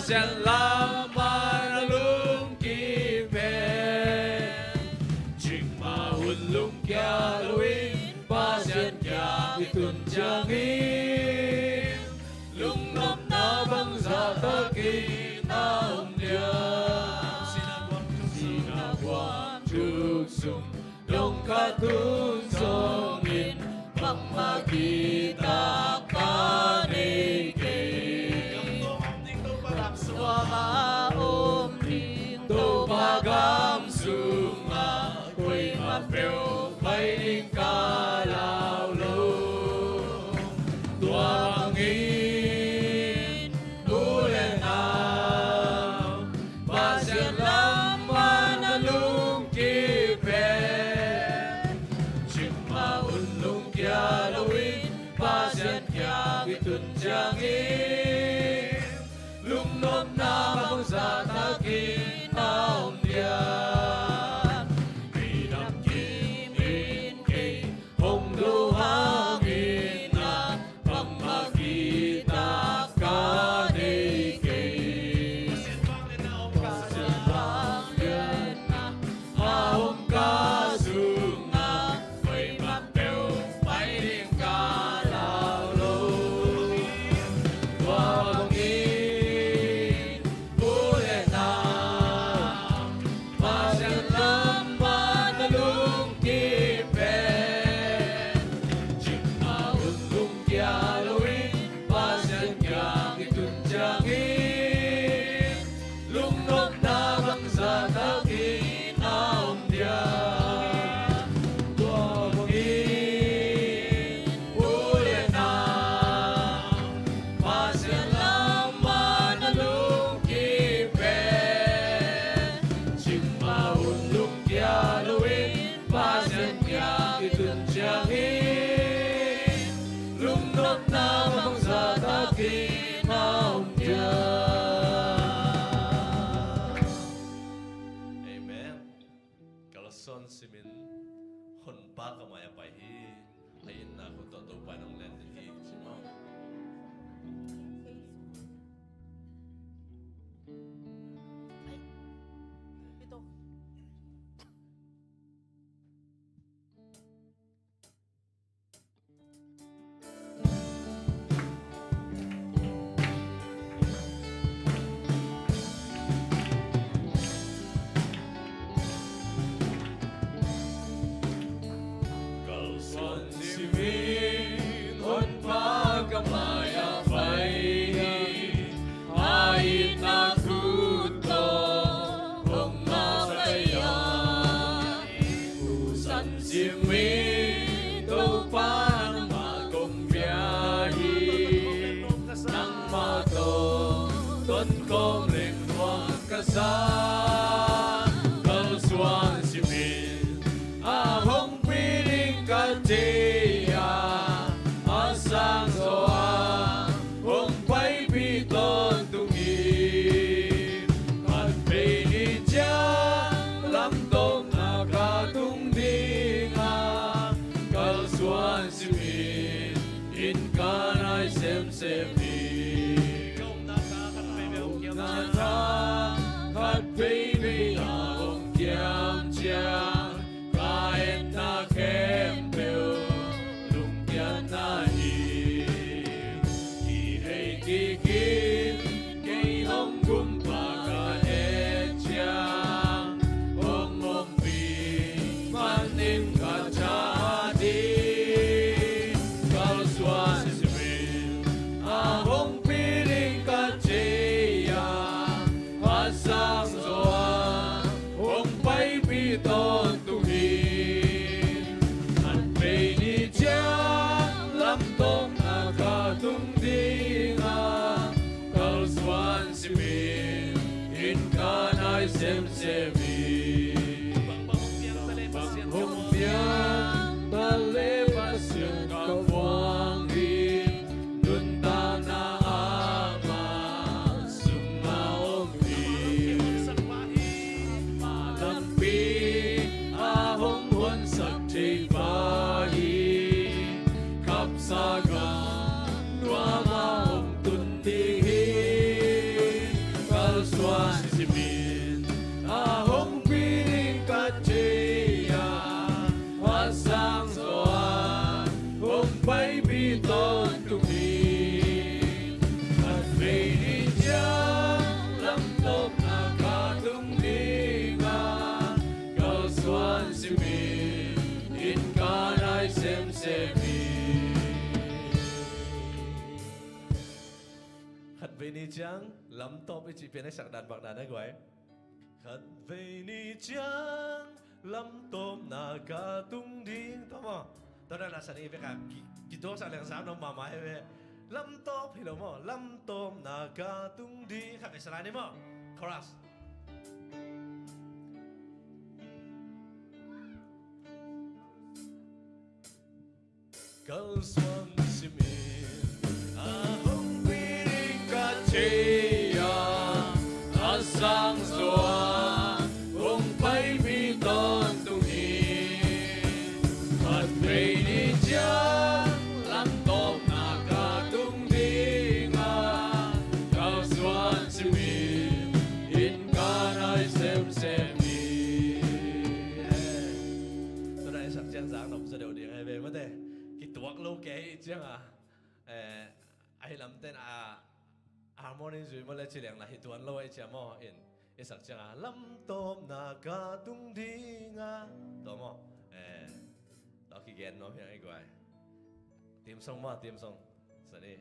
pasyalan manalung kipen Jing mahulung kya luin pasyan kya itunjangin Lungnam na bangsa takin naong dia Sinagwang jugsum dong katunsongin Pang makita kanigay Suama ding to bagam sunga Ko'y mapeo may ning kalawlo Tuwangin ulen na Pasyan lang manalung kipen Jing maunlung kya lawin Pasyan kya itunjangin Lumnom na bangsa takin naong diyan Pinagkimin kay hong luhangin na Pang makita kanigay Pasibangin na ahong kasunga May mapeo may ring kalawlo Tuwangin ulit na Pasyan lang manalung kipen Jing maunlung kya lawin Pasyan kya itunjangin Lungnok na bangsa takin naong diyan Tuwangin ulit na Pasyan lang manalung kipen Jing maunlung kya lawin Pasyan kya itunjangin Lungnok na bangsa takin naong diyan Amen. Kalau son simin hon pa kamaya pa hi ayin na ko to pa ng landin hi sima. Ito. Kalau son simin hon pa kamaya pay Ayin na kuto hong masaya Usan simin to pa ng magong biyahe Nang mato ton kong lingwang kasan Kalsuan simin ahong piling katiya Asang soa hong pa'y piton tungin At pinidya lamtong nakatungdinga Kalsuan simin inkanay semsemin Kat baby ahong kiam chiang Kahit na kempeo Lungkyan na Ihey kikin Kay hong kumpaga etchang Hong ompi Manin kachadi Kalsuan simin Ahong piling kachiya Asang soa Hong pa'y piton tuhin At pinidya lamtong nakatungdinga Kalsuan simin inkanay semsemin Panghumpiang talepas yung kabuangin Dunta na ama sumaombi Malampi ahong wansag tibahi Kapsagan nuamahong tundihin về ni chăng lắm top với chị bên sạc đàn bạc đàn đấy quái khát về ni chăng lắm top na cả tung điên tao mà tao đang là sản phẩm với cả kỹ thuật sản lượng sáng nó mà mãi về lắm top hiểu không lắm top na cả tung điên khác cái sản này mà chorus kalswan simin ahong piring Chia asang soa kung phải bi tôn tung hi Phật về đi chăng lắm tốt na cả tung đi nga cao xuân xin mình in ca nơi xem đi tôi đã sẵn sàng giảng đọc giờ đầu điện hay về mất đây cái tuộc lâu kế chứ ai làm tên harmony rồi mà lại chỉ là hit tuần lâu ấy chứ mà in sẵn sàng lắm tôm na cả tung đi nga đó mà đó cái gen nó hiện ai gọi tìm xong sẽ đi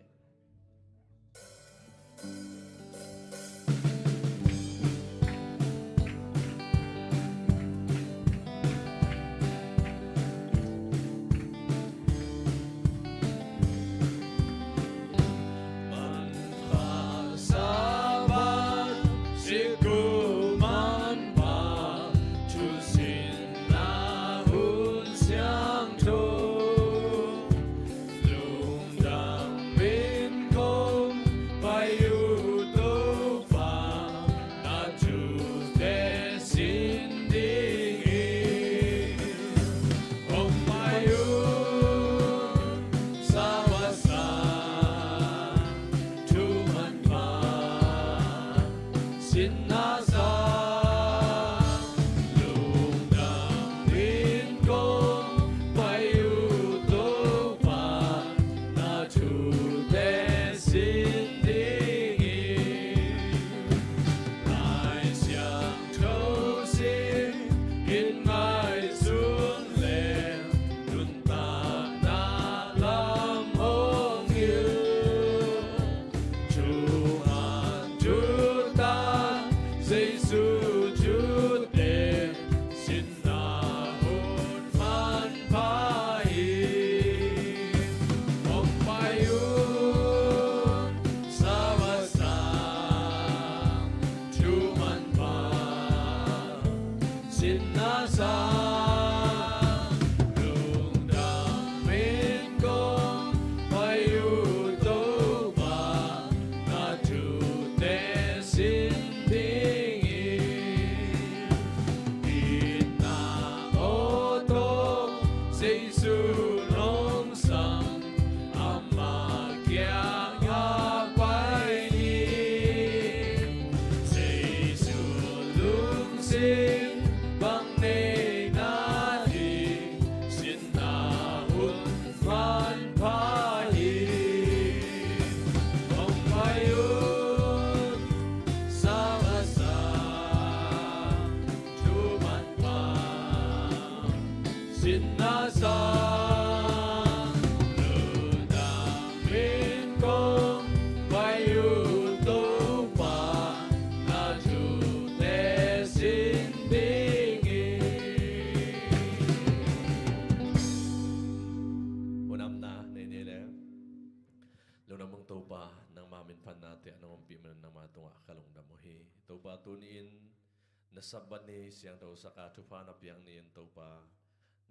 nasabani siyang tau saka tupa na piyang niyan tau pa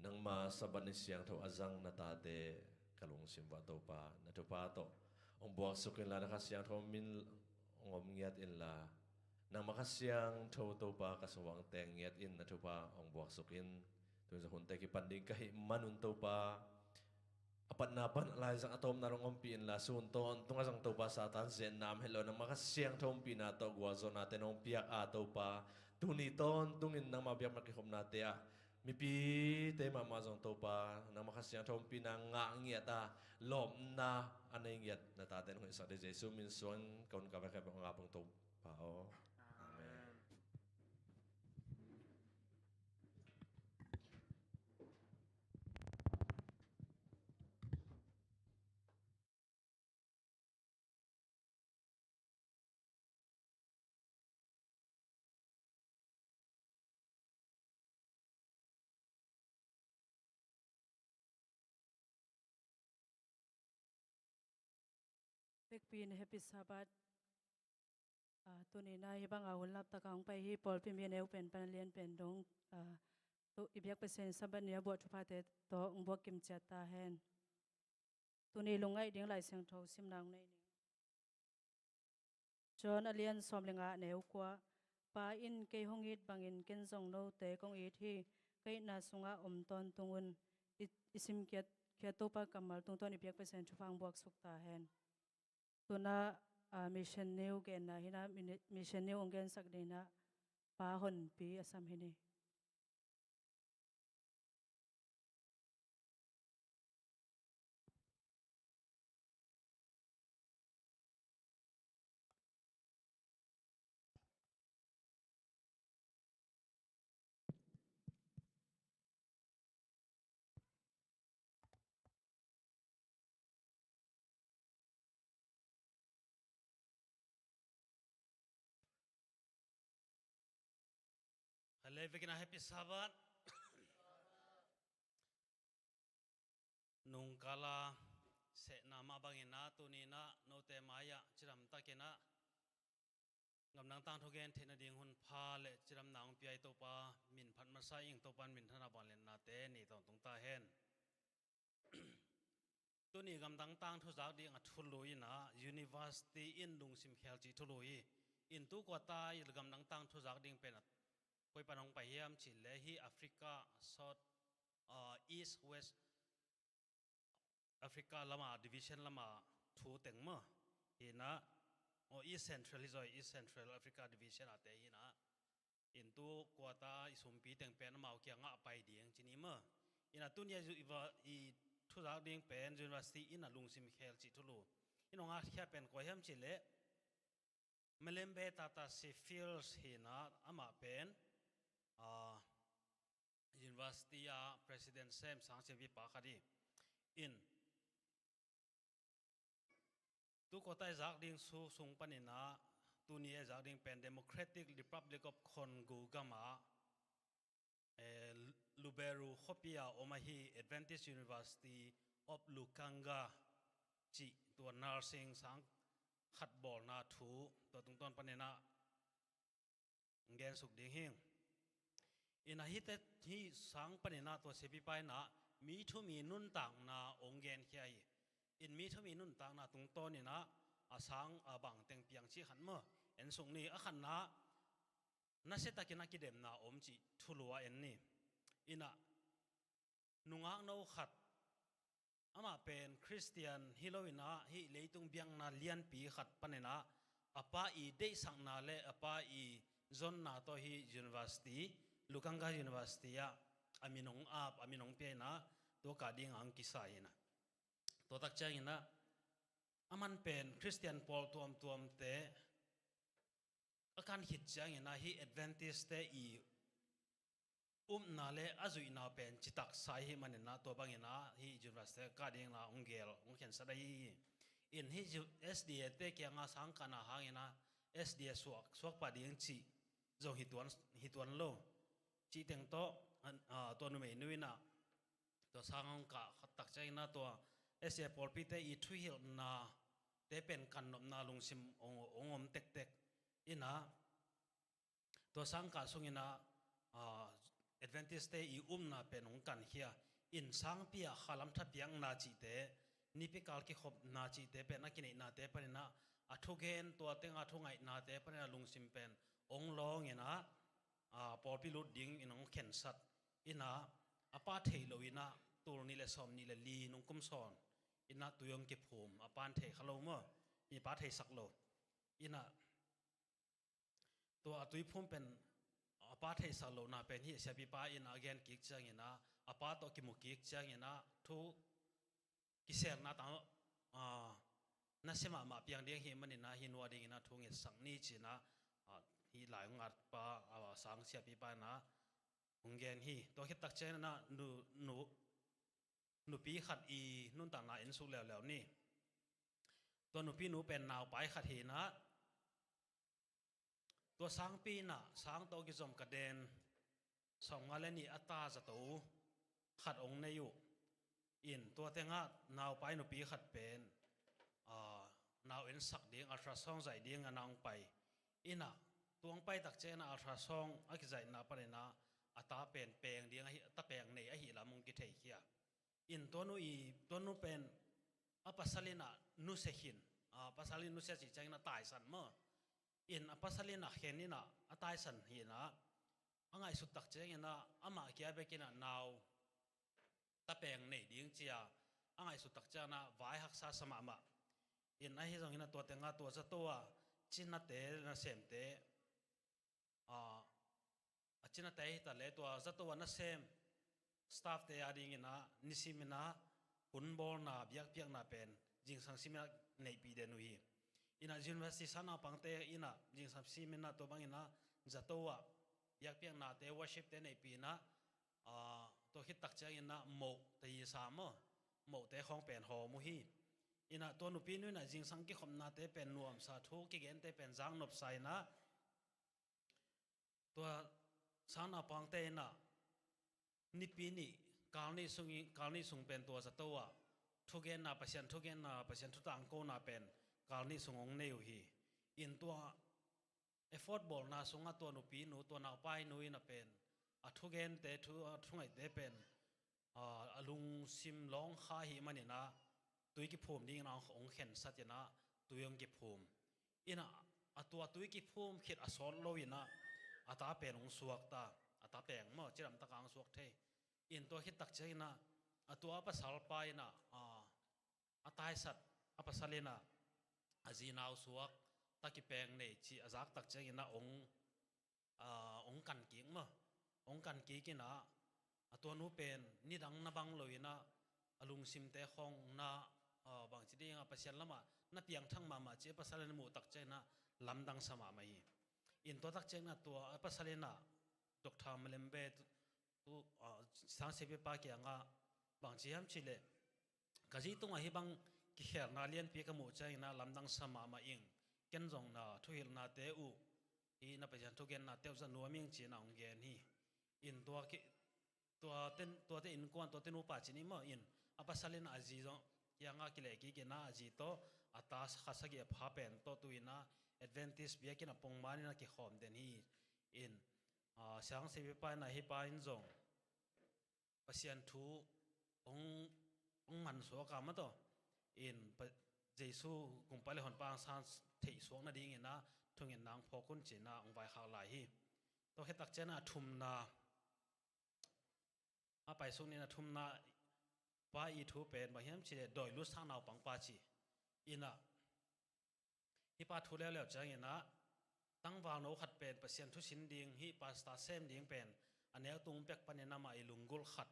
nang masabani siyang tau azang na tate kalung simba tau pa na tupa to ang buwak sukin la nakasiyang tau min ngomngiat in la nang makasiyang tau pa kasawang tengiat in na tupa ang buwak sukin tuwing sa huntay kipanding kahit manun tau pa apat na pan la isang atom na rong ompiin la sunto antung asang tau pa sa atan zen nam hello nang makasiyang tau pinato guwazo natin ang piyak ataw pa tuniton tungin nang mabiyak makikom natin mipi te mamazong to pa nang makasiyang tong pinangangiat lom na anay ngiat na taten kung isa de Jesu minson kaun kabakay ang ngapong to pa o Biakinnpi happy Sabbath. Tuni na hibang ahul lap takang pai hi pol pimien pen panalian pen dong tu ibyak pesen Sabbath niya buat chupate to ngbuak kim chata hen. Tuni lungai ding lai seng thau sim nang nei ni. John alian som lenga neu kwa pa in ke hongit bangin ken zong no te kong it hi kai na sunga ton tungun isim kiat to pa kamal tung ton ibyak pesen chupang buak sukta hen. Tuna mission new gen na hina mission new ongen sakdina pa hon pi asam hini. Hello, happy Sabbath. Nung kala se nama bangina tunina no te maya chiram takina ngam nang tang thogen thena ding hun pha le chiram nang piai to pa min phat ma sa ing to pan min thana ban len na te ni tong tung ta hen tuni ngam tang thu jak ding a thului na university in lung sim khel chi thului in tu ko ta il gam nang tang thu jak ding pen koi panong pa hiam chi le hi Africa South East West Africa lama division lama thu teng mo hina o East Central East Central Africa division ate hina into kwata isumpi teng pen mau kya nga pai ding chini mo ina tunia ju i thu ra ding pen university ina lungsim khel chi thulu inonga khya pen ko hem chi le melembe tata si fields hina ama pen university a president sem sang se vi pa khadi in tu kota jak ding su sung panina tunia jak ding pen Democratic Republic of Congo gama Luberu Hopia Omahi Adventist University of Lukanga chi tu nursing sang khat bol na thu to tung ton panina ngen suk ding hing ina hi sang panina to sepi pai na mi thu mi nun tang na ongen khiai in mi thu mi nun tang na tung ton ina asang abang teng piang chi khan mo en sung ni a khan na na se takina ki dem na om chi thulua en ni ina nunga no khat ama pen Christian Halloween hi leitung biang na lian pi khat panena apa i de sang na le apa i zon na to hi university Lukanga University ya aminong pe na to ka ding ang kisai na to tak chang ina aman pen Christian Paul tuam te akan hit chang ina hi Adventist te i na le azui na pen chitak sai hi manena to bangina hi university ka ding na ongel ongkhen sadai in hi SDA te kya nga sang kana hangina SDA swak pa ding chi zo hituan lo chi teng to nu me nuina to sang ka tak chaina to SDA polpite i thu hil na te pen kan nom na lungsim ongom tek ina to sang ka sungina Adventist te i na pen ong kan hia in sang pia khalam tha piang na chi te nipikal ki khop na chi te pen akini na te panina athugen to tenga thungai na te panina lungsim pen ong long ina polpi lut ding inong khen sat ina apa thei lo ina tur ni le som ni le li nong kum son ina tuyong ki phum apan thei khalo mo i pa thei sak lo ina to atui phum pen apa thei salo na pen hi sepi pa in again kik chang ina apa to ki mukik chang ina thu kiser na ta na sema ma piang ding hi manina hi nuwa ding ina thung e sang ni china hi lai ngat pa sang sepi pa na ungen hi to hi tak chen na nu pi khat i nun ta na in su lew ni to nu pi nu pen naw pai khat hi na to sang pi na sang to ki zom ka den song ngale ni ata za to khat ong ne yu in to tenga naw pai nu pi khat pen nào in sắc điếng ultrasound giải điếng anh ông bay ina tuang bay đặc chế na ultrasound ở cái giải na bên na ta pen pen điếng ta pen này hi là mong cái thấy kia in tuan nu pen pasalina nu se hin pasalina nu se chỉ chạy na tài sản mà in pasalina hen ni na tài sản hi na angai sut đặc chế na ama kia be kina nào ta pen này điếng chia angai sut đặc chế na vai hak sa sama ma in ai zong ina tua tenga tua za tua china te na sem te china te ta le tua za tua na sem staff te ading ina nisimina punbol na biak na pen jing sang simina nei pi de nui ina university sana pangte ina jing sang simina to bang ina za tua biak na te worship te nei pi na to hit tak cha ina mo te yi sa mo te khong pen ho mu hi ina to nu pi nu na jing sang ki khom na te pen nuam sa thu ki gen te pen jang nop sai na to sana pangte na ni pi ni kalni sung pen to za to thu gen na pasien thu tang ko na pen kalni sungong neu hi in to effort bol na sunga to nu pi nu to na pai nu ina pen thu gen te thu ngai te pen alung sim long kha hi manina tui ki phum ding na ong khen satina tuyong ki phum ina atua tui ki phum khit asol lo ina ata pen ong suak ta ata peng mo chiram ta kang suak the in to hit tak chaina atua pasal pai na atai sat apasalina azinaw suak taki peng nei chi azak tak chaina ong kan king mo ong kan ki kina atua nu pen ni dang na bang loina alung sim te khong na bang chi ding pasian lama na piang thang ma che pasalena mu tak chaina lamdang sama mai in to tak chaina to pasalena dr malembe tu sang sepe pa ki anga bang chi ham chile kaji tung a hi bang ki kher na lian pi ka mu chaina lamdang sama ma ing ken jong na thuil na te u i na pajan thu gen na teu za nuaming chi na ong gen hi in to ki to te in kwan to te nu pa chi ni mo in apasalena aji jong yanga kile ki na aji to atas khasagi pha pen to tuina Adventist Biakinnpi mani na ki khom den hi in sang se pa na hi pa in jong pasian thu ong man so ka ma to in jesu kum pale hon pang san thei so na ding ina thungin nang phokun china ong vai kha lai hi to he tak chena thum na pai sung ni na thum na pa i thu pen ma hiam chi doi lu sang naw pang pa chi ina hi pa thu le le chang ina tang wang no khat pen pasien thu sin ding hi pasta sem ding pen anel tung pek panena ma ilungul khat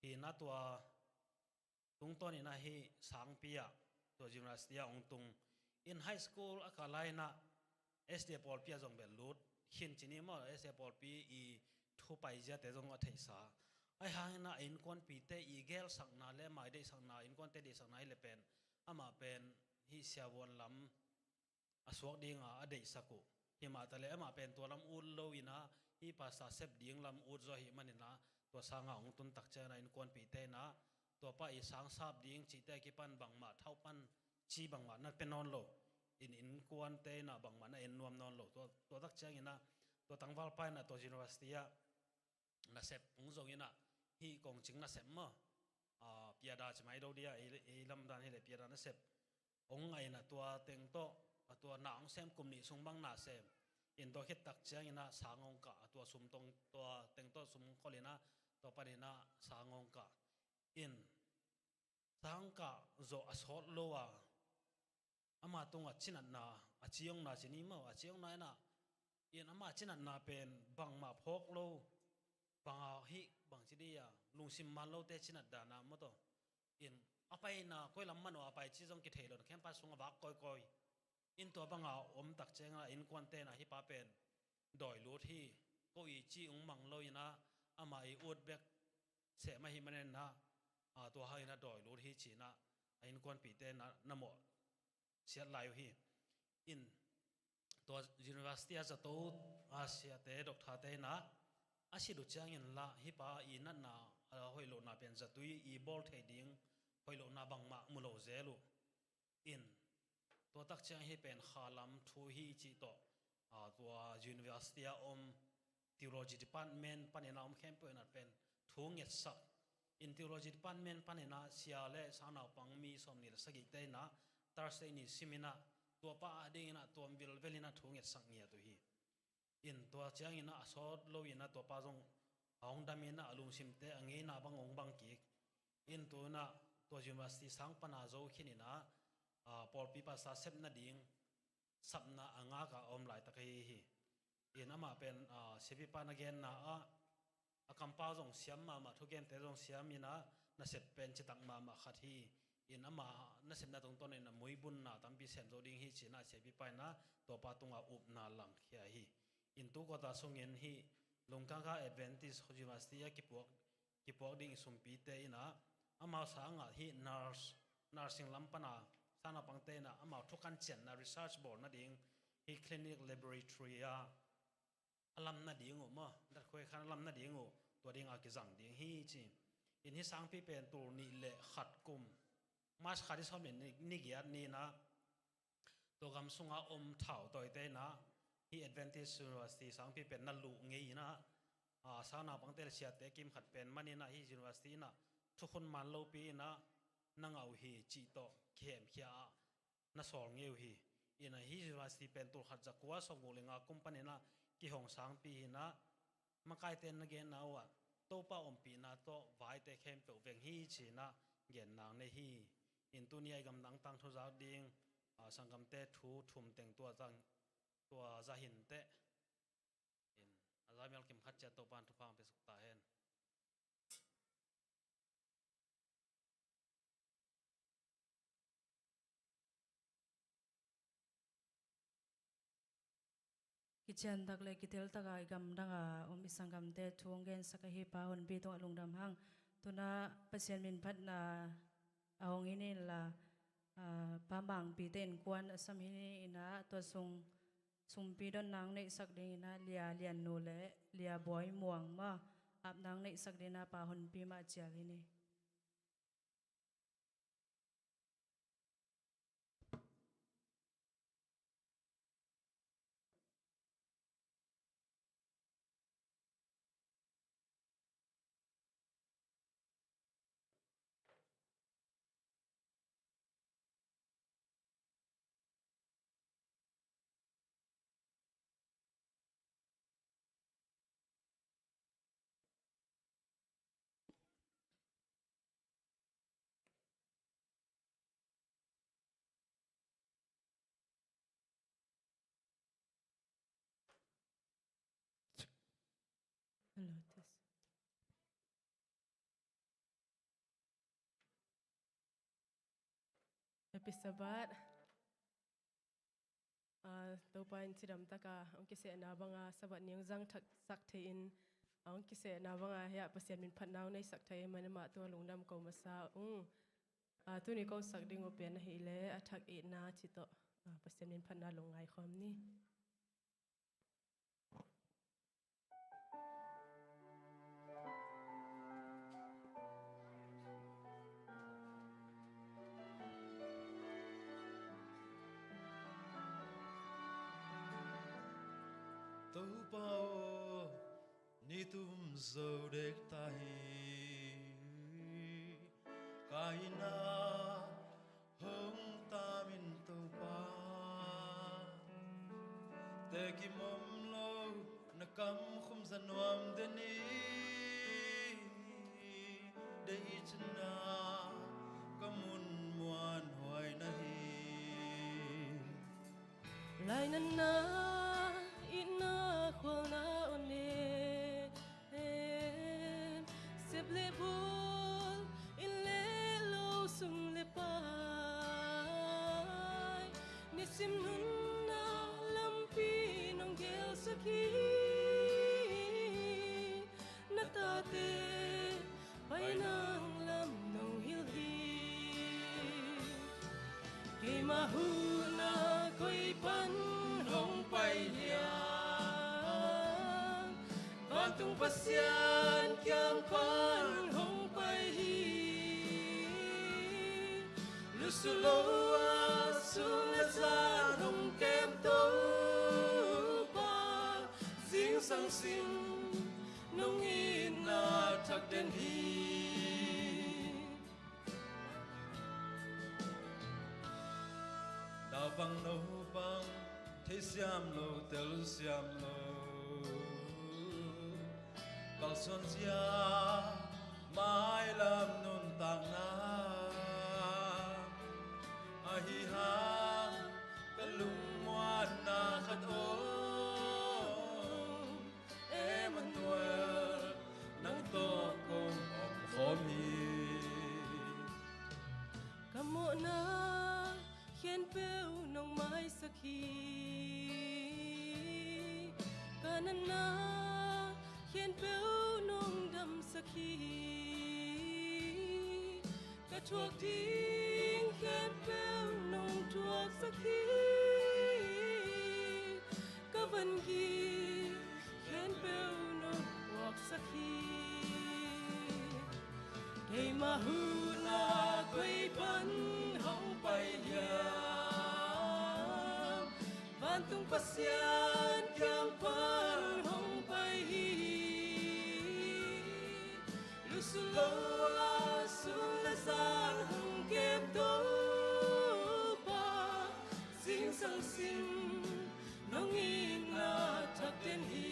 hi na tua tung ton ina hi sang pia to gymnastia ong tung in high school akalai na sd pol pia jong bel lut hin chini mo sd pol pi i thu pai ja te jong a thei sa ai hang na in kon pi te i gel sang na le mai de sang na in kon te de sang na le pen ama pen hi sia won lam aswak ding a de saku hi ma ta le ama pen to lam ul lo ina hi pasta sep ding lam ut zo hi manina to sanga ong tun tak cha na in kon pi te na to pa i sang sap ding chi te ki pan bang ma thau pan chi bang ma na penon lo in kwan te na bang ma na en nuam non lo to tak chang ina to tangwal pai na to university a na sep ung zong ina hi kong ching na sep ma piada chmai do dia e lam dan hele piada na sep ong ngai na tua teng to tua na ong sem kum ni sung bang na sem in to hit tak chang ina sangong ka tua sum tong tua teng to sum kholina to parina sangong ka in sang ka zo asol lowa ama tunga chinat na achiong na chini ma achiong na na in ama chinat na pen bang ma phok lo bang hi bang chidia lungsim man lo te chinat da na mo to in apai na koi lam man apai chi jong ki thelo khem pa sunga bak koi koi in to banga om tak chenga in kwante na hi pa pen doi lut hi ko i chi ung mang lo ina ama I ut bek se ma hi manen na to ha ina doi lut hi chi na in kwan pi te na mo siat lai hi in to university as a to asia te doctor te na asidu chang in la hi pa I na na hoi lo na pen za tui I bol the ding hoi lo na bang ma mu lo zelu in ตัวตักเชียงให้เป็นขาลำทูฮีจิโตตัว University Theology Department ปันเนาเข้มเปิดนัดเป็นทูเงียดสัก in Theology Department ปันเนาเสียเล่สาวนาปังมีสมนิสกิเตนะ Thursday นี่ซิมินาตัวป้าดิ้งนะตัววิลเวลินะทูเงียดสักเงียตัวฮี in ตัวเชียงนะสอดโลยินะตัวป้าจงองดามินะอลุงซิมเตอังเงินะบังองบังกิก in ตัวนะตัว University สังปนาโจขินินะปอลปีภาษาเซปนาดิ้งสับนาอ่างากาอมหลายตะกี้ฮีอินอามาเป็นเซปิปานาเกนนะคัมป้าจงเสียมมาทุกเกนเตจงเสียมินะน่าเสพเป็นจิตักมาขัดฮีอินอามาน่าเสพนาตรงต้นนี่นะมวยบุญนะตั้มปีเซนโจดิ้งฮีจีน่าเซปิปานะตัวปาตุงอุบนาลังเฮียฮีอินตุก็ตาส่งเงินฮีลงกางกาเอเวนติสฮจิมาสติยากิปวกดิ้งสุมปีเตอินะอามาสางฮีnursing ลำปนาสานปังเตนะอามาทุกการเจนนะ research board นะดิ้งฮี clinic laboratory ลำนาดิ้งมั้งดัดคุยขันลำนาดิ้งตัวดิ้งอากิจังดิ้งฮีจีอินที่สังพีเป็นตัวนี้เละขัดกุมมาขัดที่ชอบเป็นนิกยานี่นะตัวกำสุงอาเถ่าตัวเตนะฮี Adventist University สังพีเป็นนั่นลูกงี้นะสาวนาปังเตเสียเตกิมขัดเป็นมันนี่นะฮี University นะทุกคนมันโลปีนะนั่งเอาฮีจีโตเข้มขี้น่าสอนเงี้ยฮีอินฮีจูวาสตีเป็นตัวขัดจักว่าสมบูรณ์งาคุมปันนะกี่ห้องสังปีนะมาใกล้เต็นนักเรียนนะว่าโตป้าอมปีนะโตไว้แต่เข้มเปิดเวงฮีจีนะเรียนนางในฮีอินตัวนี้ไอ้กำลังตั้งทุนจ้าดิ้งสังคมเตะทุ่มแต่งตัวจังตัวจะหินเตะอินอาจารย์มีอะไรเข็มขัดเจตัวปานทุกความเป็นสุขตาเห็นกิจการตักเลยกิเทลตักไอ้กำดังอิสังกำเตทวงเงินสักเหปาหนปีตรงลุงดำหังตัวน่ะเปอร์เซ็นต์มินพัดนาเอางี้นี่ละป้าบางปีเต้นกวนสมัยนี้นะตัวทรงปีดอนนางในสักเดือนนะเลียนโนเล่เลียบอยม่วงมาอาบนางในสักเดือนนะป้าหนปีมาเจียกินี่Episabat topain sidam taka ang kise na banga sabat niyang zang sak thein ang kise na banga ya pasien min phatnaw nei sak thai manama to lungnam ko masa tu ni ko sak ding open hi le athak e na chito pasien min phatna lungai khom ni tâu bao ni tum dâu đếch tai cái na hông ta min tâu ba te kim mom lo na kam khum san wam de ni de ichna kamun muan hoai na hi lai na ina khona one sep le bol in le lo sum le pai ni sim nun na lampi nong gel sakhi na ta te pai nang lam nong hil hi he ma hu na koi pan hong pai tung pasian kiam pan hong pai hi lusuloa sulaza sang sim nong in na thak den hi đào băng nâu băng thế xiêm lô tel xiêm lô bao xuân gia mai làm nôn tang na a hi hang kalung muan na khat om Emmanuel nang to kom om khomi Kamu na khen bêu nong mai sakhi kanan na khen bêu nong dam sakhi ka chuak ding khen bêu nong chuak sakhi ka van gi khen bêu nong walk sakhi Kay mahuna quay bắn hong bay yam van tung pasian kyam pal hong bay lusuloa sulazan hong kem do pa sing sang sim nong in na thak den hi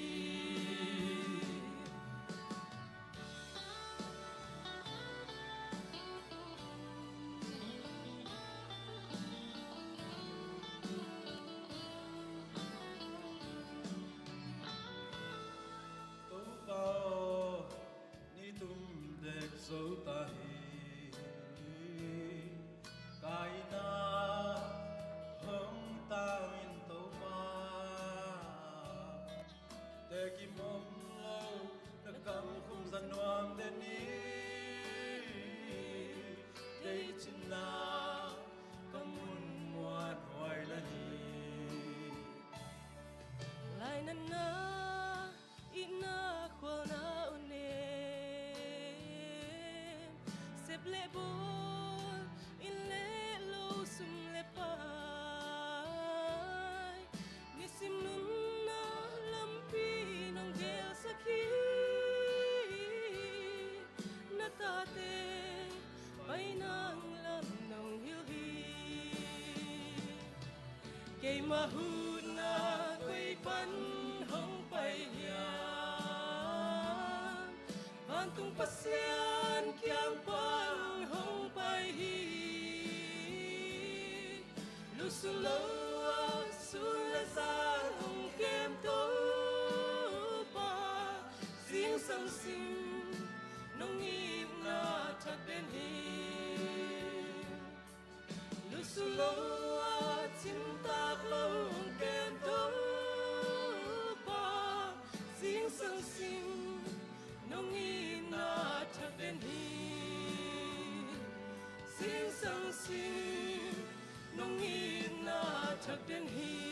dấu ta hi cái na hông ta in tàu ma để kim mom lâu đã cầm khung gian noam đến đi đây chính là cầm muôn muan hoài là đi lại năn na ina khol na le bol in le lo sum le pai ni sim nun na lampi nong gel sakhi na ta te pai nang lam nong hiu hi ke ma hu na quay pan hong pai ya van tung pasian kyang Lusuloa sulazan hong kem to pa sing sang sim nong im na thak den hi Lusuloa chim tak lo hong kem to pa sing sang sim nong im na thak den hi sing sang sim nong in na thak den hi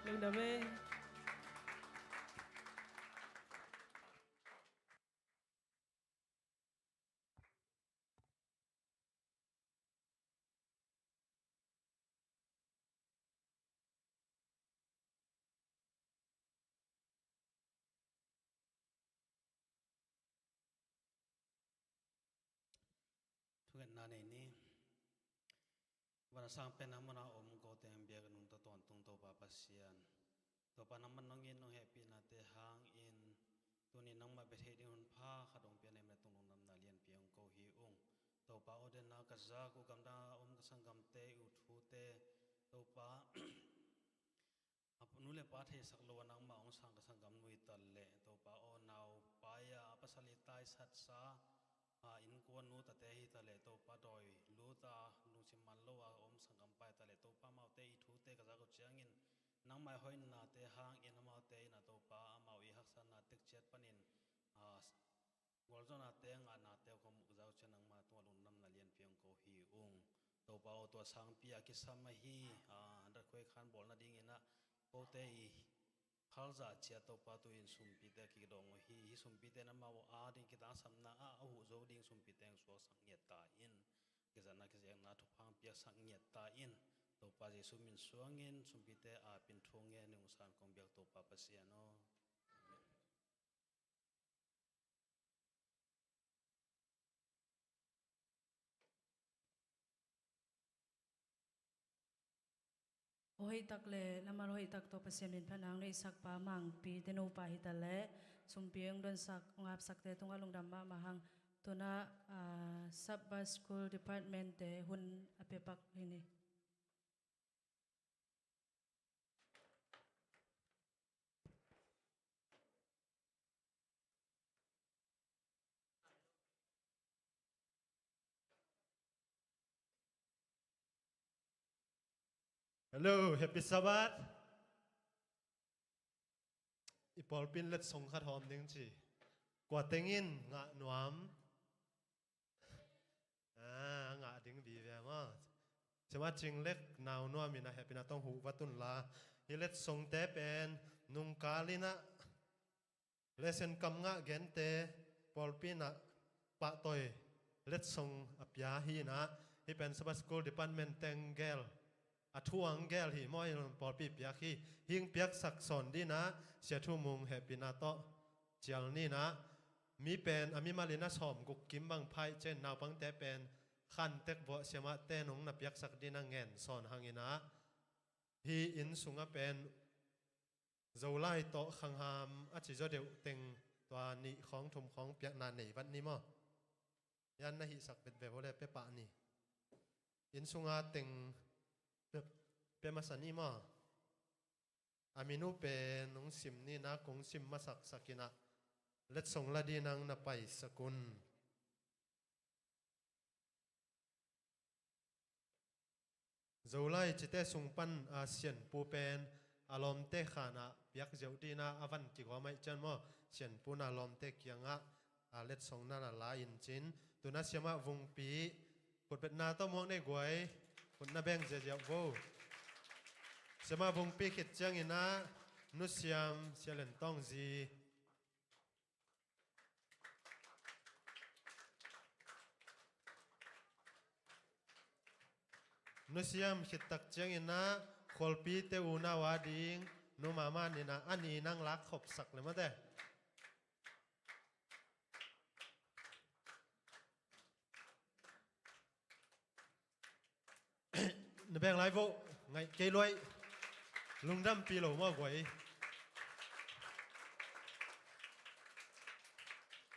Nong dame Thuận na này ni và sang pen nam na ko tem bia kan ta ton tung to pa pasian to pa nam nong in nong happy na te hang in tuni nang ma be the din pha khadong pe nem na tung nam na lian piang ko hi ung to pa oden na ka za ko kam da ka sangam te u thu te to pa apnu le pa the sak lo nang ma ong sang ka sangam nui tal le to pa o naw pa ya pasali tai sat sa in ko nu ta te hi ta le to pa doi lu ta nu sim man lo a om sangam pai ta le to pa mau te I thu te ka za ko chiang in nang mai hoi na te hang in mau te na to pa mau I hak san na tek chet panin gol zo na te nga na te ko mu za ko chen nang ma to lun nam na lian piang ko hi ung to pa o to sang pia ki sam hi da khoi khan bol na ding ina ko te I khal za chia to pa tu in sum pi te ki dong hi sum pi te na ma a ding ki ta sam na a hu zo ding sum pi teng so sang ye ta in ke za na ke na thu phang biak sak ngiat ta in to pa Jesu min suangin sumpite a pin thonge nung san kong biak to pa pasiano hoi tak le lamar hoi tak to pasien min phanang nei sak pa mang pi tenu pa hi ta le sumpiang don sak ngap sak te tunga lungdam ma mahang tuna sabba school department te hun apepak hini Hello, happy Sabbath. Ipol pin let song khat hom ding chi. Kwa tengin nga nuam. Nga ding bi ve ma. Sema ching lek naw nuam ina happy na tong hu watun la. Hi let song te pen nung kalina. Lesen kam nga gente pol pin na pa toy. Let song apya hi na. Hi pen Sabbath School Department tengel. Thuang gel hi moi pol pi piak hi hing piak sak son di na sia thu mung happy na to chial ni na mi pen ami malina som guk kim bang phai chen naw pang te pen khan tek bo sema te nong na piak sak di na ngen son hangina hi in sunga pen zolai to khang ham a chi zo deu teng twa ni khong thum khong piak na nei van ni mo yan na hi sak bet be bole pe pa ni in sunga teng pemasani ma aminu pe nung sim ni na kung sim masak sakina let song la di nang na pai sakun zolai chite sungpan asian pu pen alom te khana piak zeu di na avan ki go mai chan mo sian pu na lom te kyanga let song na la in chin tuna siama vung pi put bet na to mong nei goi put na beng je vo Sema bung pikit chang ina nusiam sialen tong zi nusiam hitak chang ina kholpi te una wading nu mama nina ani nang lak khop sak le mate na beng lai vo ngai ke loi lungdam pi lo ma goi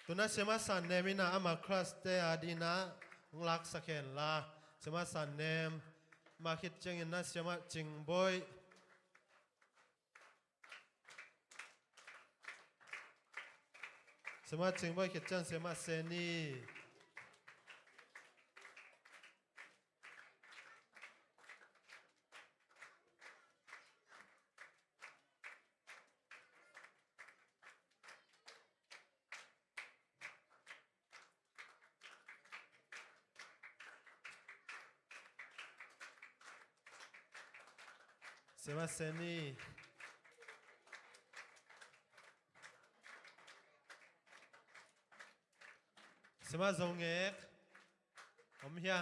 tuna sema san nemina ama class te adina nglak sakhen la sema san nem ma khit cheng na sema ching boy sema ching boy khit chang sema seni Sema seni Sema zongek om hia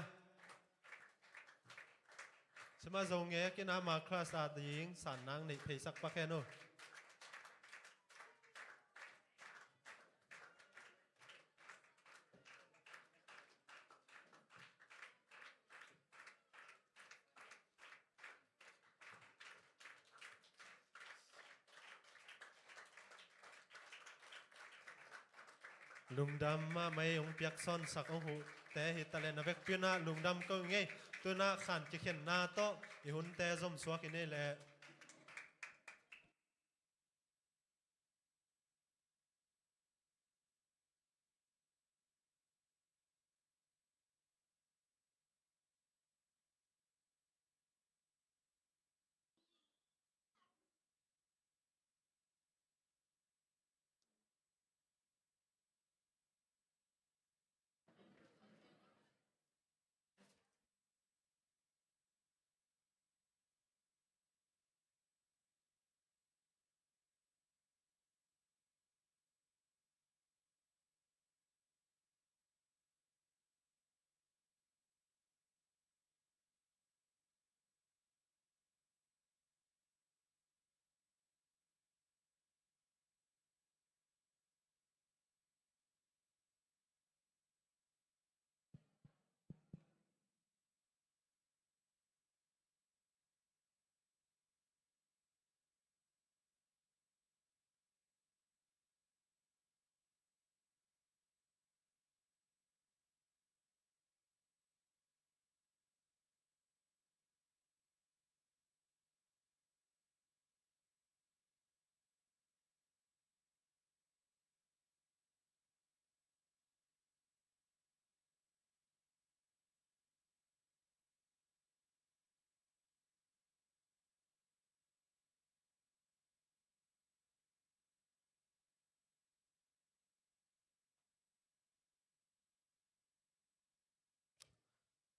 Sema zongek ina ma class ading san nang nei phei sak pa keno lungdam ma mai ong piak son sak ong hu te hi talen na vek pina lungdam ko nge tuna khan ki khen na to i hun te zom suak ine le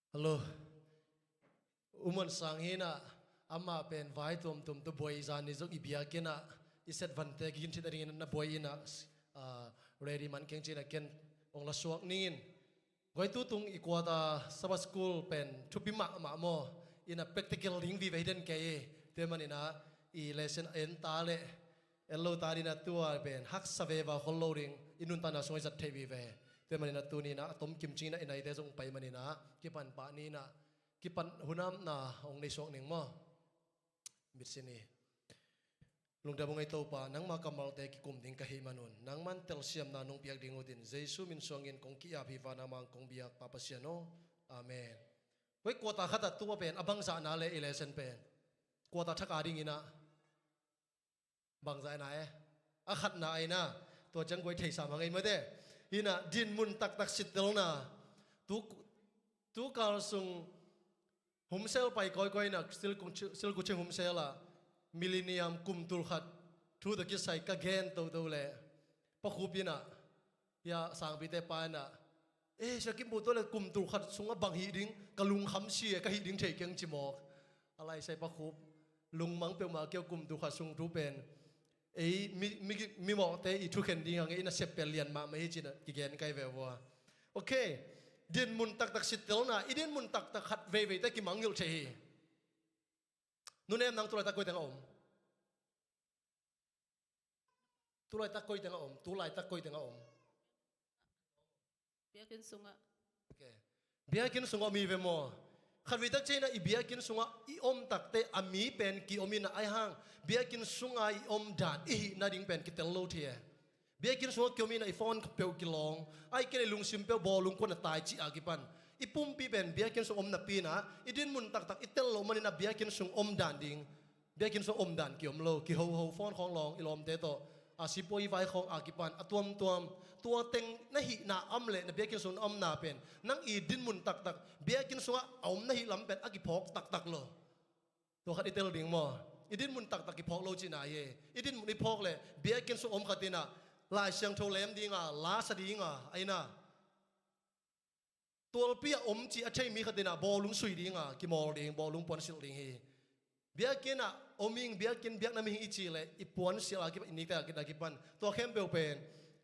Hello. Sang hina ama pen vai tum tu boy zan ni zong ibiakina iset vante gin ti ring na boy ina ready man keng china ken ong la suak ningin goi tu tung ikwata saba school pen thupi ma mo ina practical ring vi veiden ke te manina I lesson en ta le ello ta dina tua pen hak save va hollo ring inun ta na soi zat the vi ve te manina tu ni na tom kim china inai te jong pai manina ki pan pa ni na ki pan hunam na ong nei sok ning mo bit sini lung da bungai to pa nang ma kamal te ki kum ding ka hi manun nang man tel siam na nong piak ding udin jesu min songin kong ki a phi va na mang kong biak pa pasiano amen wei ko ta khata tu pen abang sa na le election pen ko ta thaka ding ina bang za na a khat na ai na to chang goi thei sa ma ngai ma de ina din mun tak sit tel na tu kal sung Humsel pai koi na still kuching humsel la millennium kum tul khat thu the kisai ka gen to le pa khupina ya sang bi te pa na sakim bu to le kum tul khat sunga bang hi ding kalung kham si ka hi ding thei keng chimok alai sai pa khup lung mang pe ma keu kum tul khat sung thu pen mi mo te I thu khen ding ang ina sep pel lian ma hi chin ki gen kai ve wa okay din mun tak sit tel na idin mun tak khat ve te ki mangil che hi nun em nang tulai tak koi teng om tulai tak koi teng om Biakin sunga okay biakin sunga mi ve mo khat vi tak che na I biakin sunga I om tak te ami pen ki omina ai hang biakin sunga I om dan I na ding pen ki tel lo thie biakin sunga ki omina I phone pe ki long ai ke lung sim pe bo lung ko na tai chi agipan ipum pi ben biakin sung om na pi na idin mun tak itel lo manina biakin sung om dan ding biakin sung om dan ki om lo ki ho phone khong long ilom te to asipoi vai khong agipan atuam tua teng na hi na amle na biakin sung om na pen nang idin mun tak biakin sunga om na hi lam pen agi phok tak lo to khat itel ding mo idin mun tak ki phok lo chi na ye idin mun I phok le biakin sung om khatina lai siang tho lem dinga la sa dinga aina tol pia om chi a thei mi khatina bolung sui dinga ki mol ding bolung pon sil ding hi biakina oming biakin biak na mi hi chi le I pon sil a ki ni ta ki pan to khem pe pen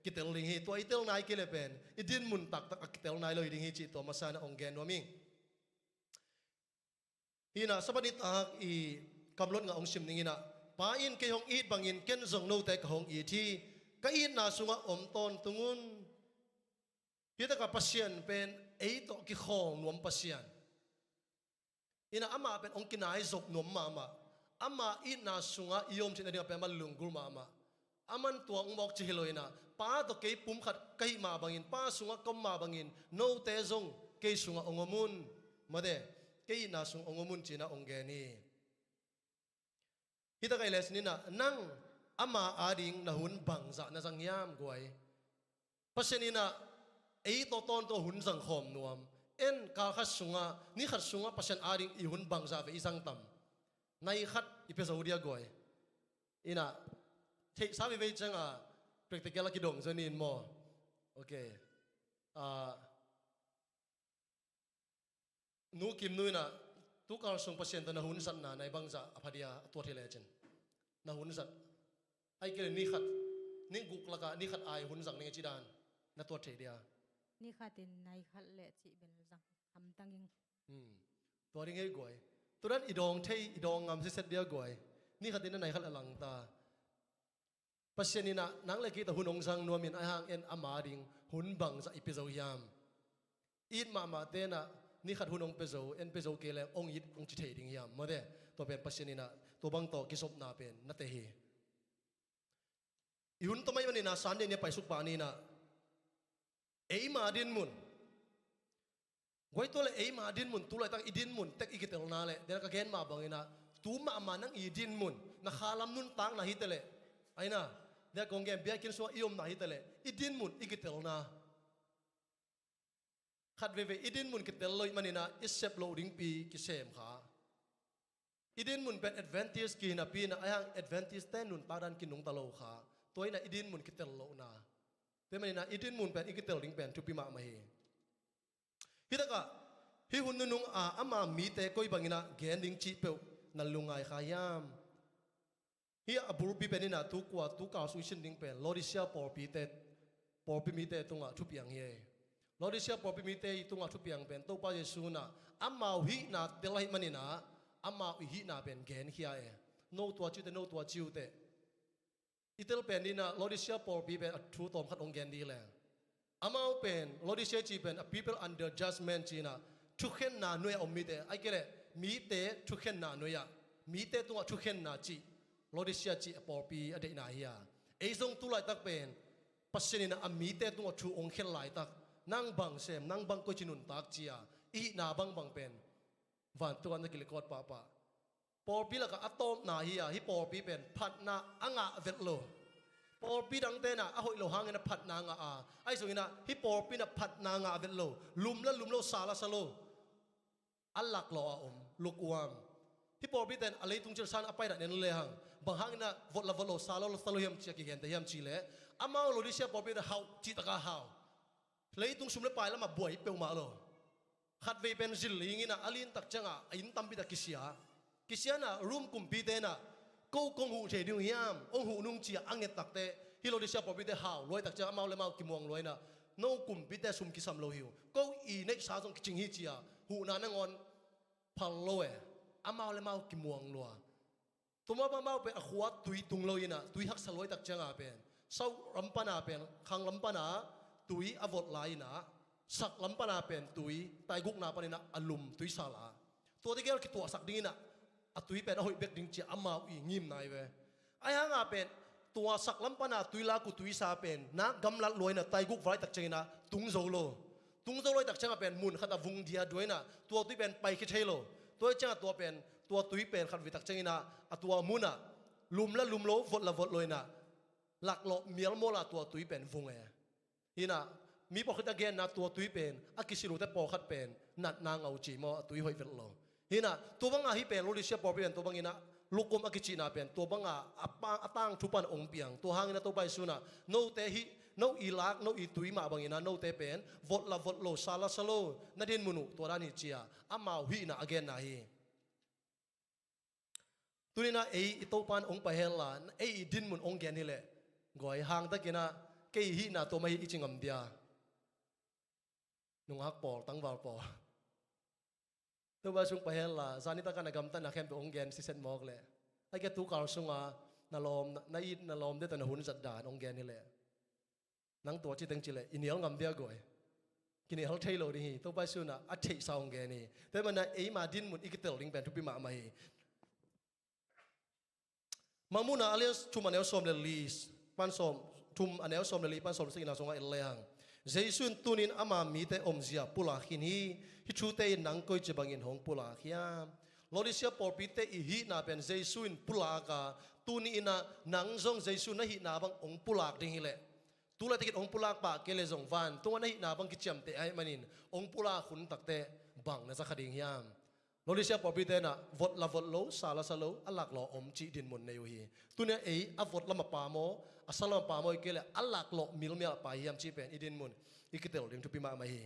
ki tel ding hi to I tel nai ki le pen idin mun tak ki tel nai lo ding hi chi to masana ong gen no ming hina sabanit I kamlot nga ong sim ningina pa in ke hong it bangin ken zong no te ka hong I thi ka in na sunga om ton tungun hita ka pasien pen to ki khong nuam pasien ina ama pen ong kinai zok nuam ma ama in na sunga iom chin ani pen malungul ma aman tuang mok chi hiloina pa to ke pum khat kai ma bangin pa sunga kom ma bangin no te zong ke sunga ongomun made ke na sung ongomun china ongeni hita kai les ni na nang ama ading na hun bang za na jang yam guai pasenina to ton to hun jang khom nuam en ka khat sunga ni khat sunga pasen ading I hun bang za ve isang tam nai khat I pe zaudia guai ina thei sa ve changa practical ki dong zonin mo okay nu kim nuina tu kal sung pasen to na hun san na nai bang za aphadia to thele chen na hun san ai ke ni khat ning guk laka ni khat ai hun jang ning chi dan na to the dia ni khatin nai khat le chi bel jang ham tanging to ring ei goi turan idong thei idong ngam se set dia goi ni khatin na nai khat alang ta pasianina nang le ki ta hunong sang nuamin ai hang en ama ding hun bang za ipizo yam in ma te na ni khat hunong pezo en pezo ke le ong it ong chi thei ding yam ma de to pen pasianina to bang to ki sop na pen na te hi ihun to mai manina san de ne pai suk pa ni na ma din mun goi to le ma din mun tu lai tak idin mun tek ikitel na le de ka gen ma bangina tu ma nang idin mun na khalam nun tang na hitele aina de kong gen biakin so iom na hitele idin mun ikitel na khat ve idin mun kitel loi manina isep loading pi ki sem kha idin mun pen advantage ki na pi na ayang advantage ten nun taran kinung talo kha toina idin mun kitel lo na te manina idin mun pen ikitel ring pen tu pi ma hi hitaka hi hun nung ama mi te koi bangina gen ding chi pe nan lungai khayam hi abur pi penina tu kwa tu ka su shin ding pen lodisia por pi mi te tunga thu piang ye lodisia por pi mi te tunga thu piang pen to pa yesu na ama hi na telai manina ama hi na pen gen khia e no tua chu te no tua chiu te itel pen ni na lodisia por pi pen thu tom khat ong gen di le ama pen lodisia chi pen a people under judgment chi na thu khen na noi om mi te ai kele mi te thu khen na noi ya mi te tunga thu khen na chi lodisia chi por pi ade na hi ya ei zong tu lai tak pen pasini na ami te tunga thu ong khen lai tak nang bang sem nang bang ko chinun tak chia i na bang pen van tuan na kilikot pa por pi la ka atom na hi ya hi por pi pen phat na anga vet lo por pi dang te na a hoi lo hang na phat na nga ai so ina hi por pi na phat na nga vet lo lum lo sala salo alak lo lukwam hi por pi ten alei tung chil san apai da nen le hang bang hang na vot lo salo hiam chi ki gen te hiam chi le amao lo di sia por pi da hau chi ta ka hau lei tung sum le pai la ma buai pe ma lo khat ve pen zil lingina alin tak changa in tam pi da kisia na room kum pi te na ko kong hu che ding hiam ong hu nung chi anget tak te hi lo di sia por pi te hau loi tak changa amao le mau ki muang loi na no kum pi te sum ki sam lo hiu ko i nei sa jong ching hi chia hu na na ngon phal lo e amao le mau ki muang lo tuma ba mau pe a khuat tui tung lo ina tui hak saloi tak changa pen sau rampana pen khang lampana tui avot lai na sak lampana pen tui tai guk na panina alum tui sala to de gel ki to sak ding ina a tui pen a hoi bek ding chi amao i ngim nai ve ai hanga pen tua sak lampana tui la ku tui sa pen na gamlat loi na tai guk vai tak chena tung zo loi tak changa pen mun khata vung dia doina tua tui pen pai ki thelo toy changa tua pen tua tui pen khat vi tak chena a tua muna lum lo vot loina lak lo miel mola tua tui pen vung e ina mi po khita gen na tua tui pen akisilu te po khat pen nat na ngau chi mo tui hoi vet lo hina tu banga hi pen lo li sia po pen tu bangina lukum akichi na pen tu banga atang thupan ong piang tu hangina to bai suna no te hi no ilak no i tui ma bangina no te pen vot lo sala salo na din munu to rani chia amau hi na again na hi tunina ei itopan ong pahela ei din mun ong gen hi le goi hang ta kina ke hi na to mai ichingam dia nung hak pol tang wal pol to ba sung pahela zani ta kana gam ta na khem pe ong gen si set mok le ai ke tu kar sunga na lom de ta na hun zat dan ong gen hi le nang to chi teng chi le inial ngam dia goi kini hal thailo ri hi to ba suna a thei saung gen ni te mana ei ma din mun ikitel ring pen tu pi ma mai mamuna alias chuma neo som le lis pan som tum aneo som le li pan som singina songa elehang jaisun tunin ama mi te omzia pula khin hi thu te nang koi che bangin hong pula khiam lodisia por pi te i hi na pen jaisun pula ka tuni ina nang jong jaisun na hi na bang ong pulak ding hi le tula tikit ong pulak pa kele jong van tunga na hi na bang ki cham te ai manin ong pula khun tak te bang na sa khading hiam lodisia por pi te na vot lo sala salo alak lo om chi din mun nei hi tunia ei avot lama pa mo asalam pa mo kele alak lo milmia pa hiam chi pen idin mun ikitel dim tu pi ma ma hi